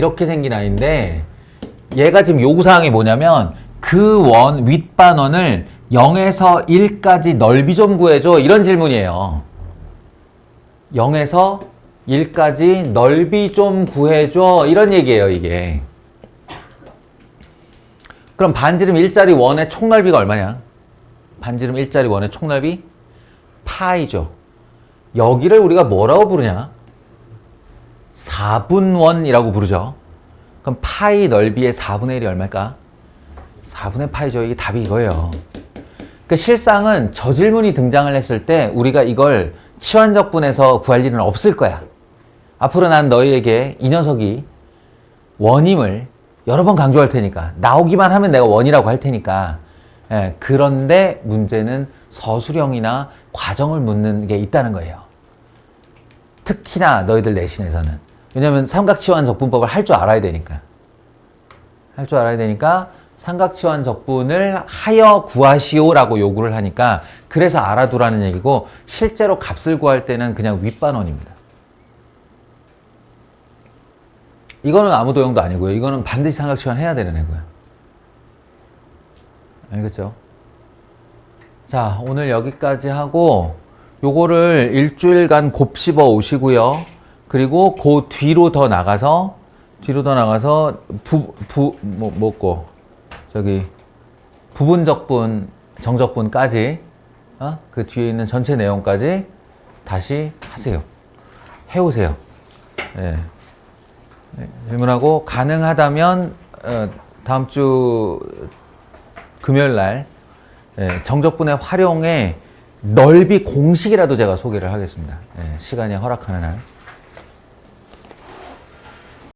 얘가 지금 요구사항이 뭐냐면 그 원 윗반원을 0에서 1까지 넓이 좀 구해줘. 이런 질문이에요. 0에서 1까지 넓이 좀 구해줘. 이런 얘기예요, 이게. 그럼 반지름 1짜리 원의 총넓이가 얼마냐? 반지름 1짜리 원의 총넓이? 파이죠. 여기를 우리가 뭐라고 부르냐? 4분원이라고 부르죠. 그럼 파이 넓이의 4분의 1이 얼마일까? 4분의 파이죠. 이게 답이 이거예요. 그러니까 실상은 저 질문이 등장을 했을 때 우리가 이걸 치환적분에서 구할 일은 없을 거야. 앞으로 난 너희에게 이 녀석이 원임을 여러 번 강조할 테니까, 나오기만 하면 내가 원이라고 할 테니까. 예, 그런데 문제는 서술형이나 과정을 묻는 게 있다는 거예요. 특히나 너희들 내신에서는. 왜냐면 삼각치환 적분법을 할 줄 알아야 되니까. 할 줄 알아야 되니까 삼각치환 적분을 하여 구하시오라고 요구를 하니까, 그래서 알아두라는 얘기고, 실제로 값을 구할 때는 그냥 윗반원입니다. 이거는 아무 도형도 아니고요. 이거는 반드시 삼각치환 해야 되는 애고요. 알겠죠? 자, 오늘 여기까지 하고, 요거를 일주일간 곱씹어 오시고요. 그리고 그 뒤로 더 나가서 저기 부분적분, 정적분까지, 그 뒤에 있는 전체 내용까지 다시 하세요. 해오세요. 예. 네, 질문하고, 가능하다면 다음 주 금요일 날 정적분의 활용에 넓이 공식이라도 제가 소개를 하겠습니다. 시간이 허락하는 한.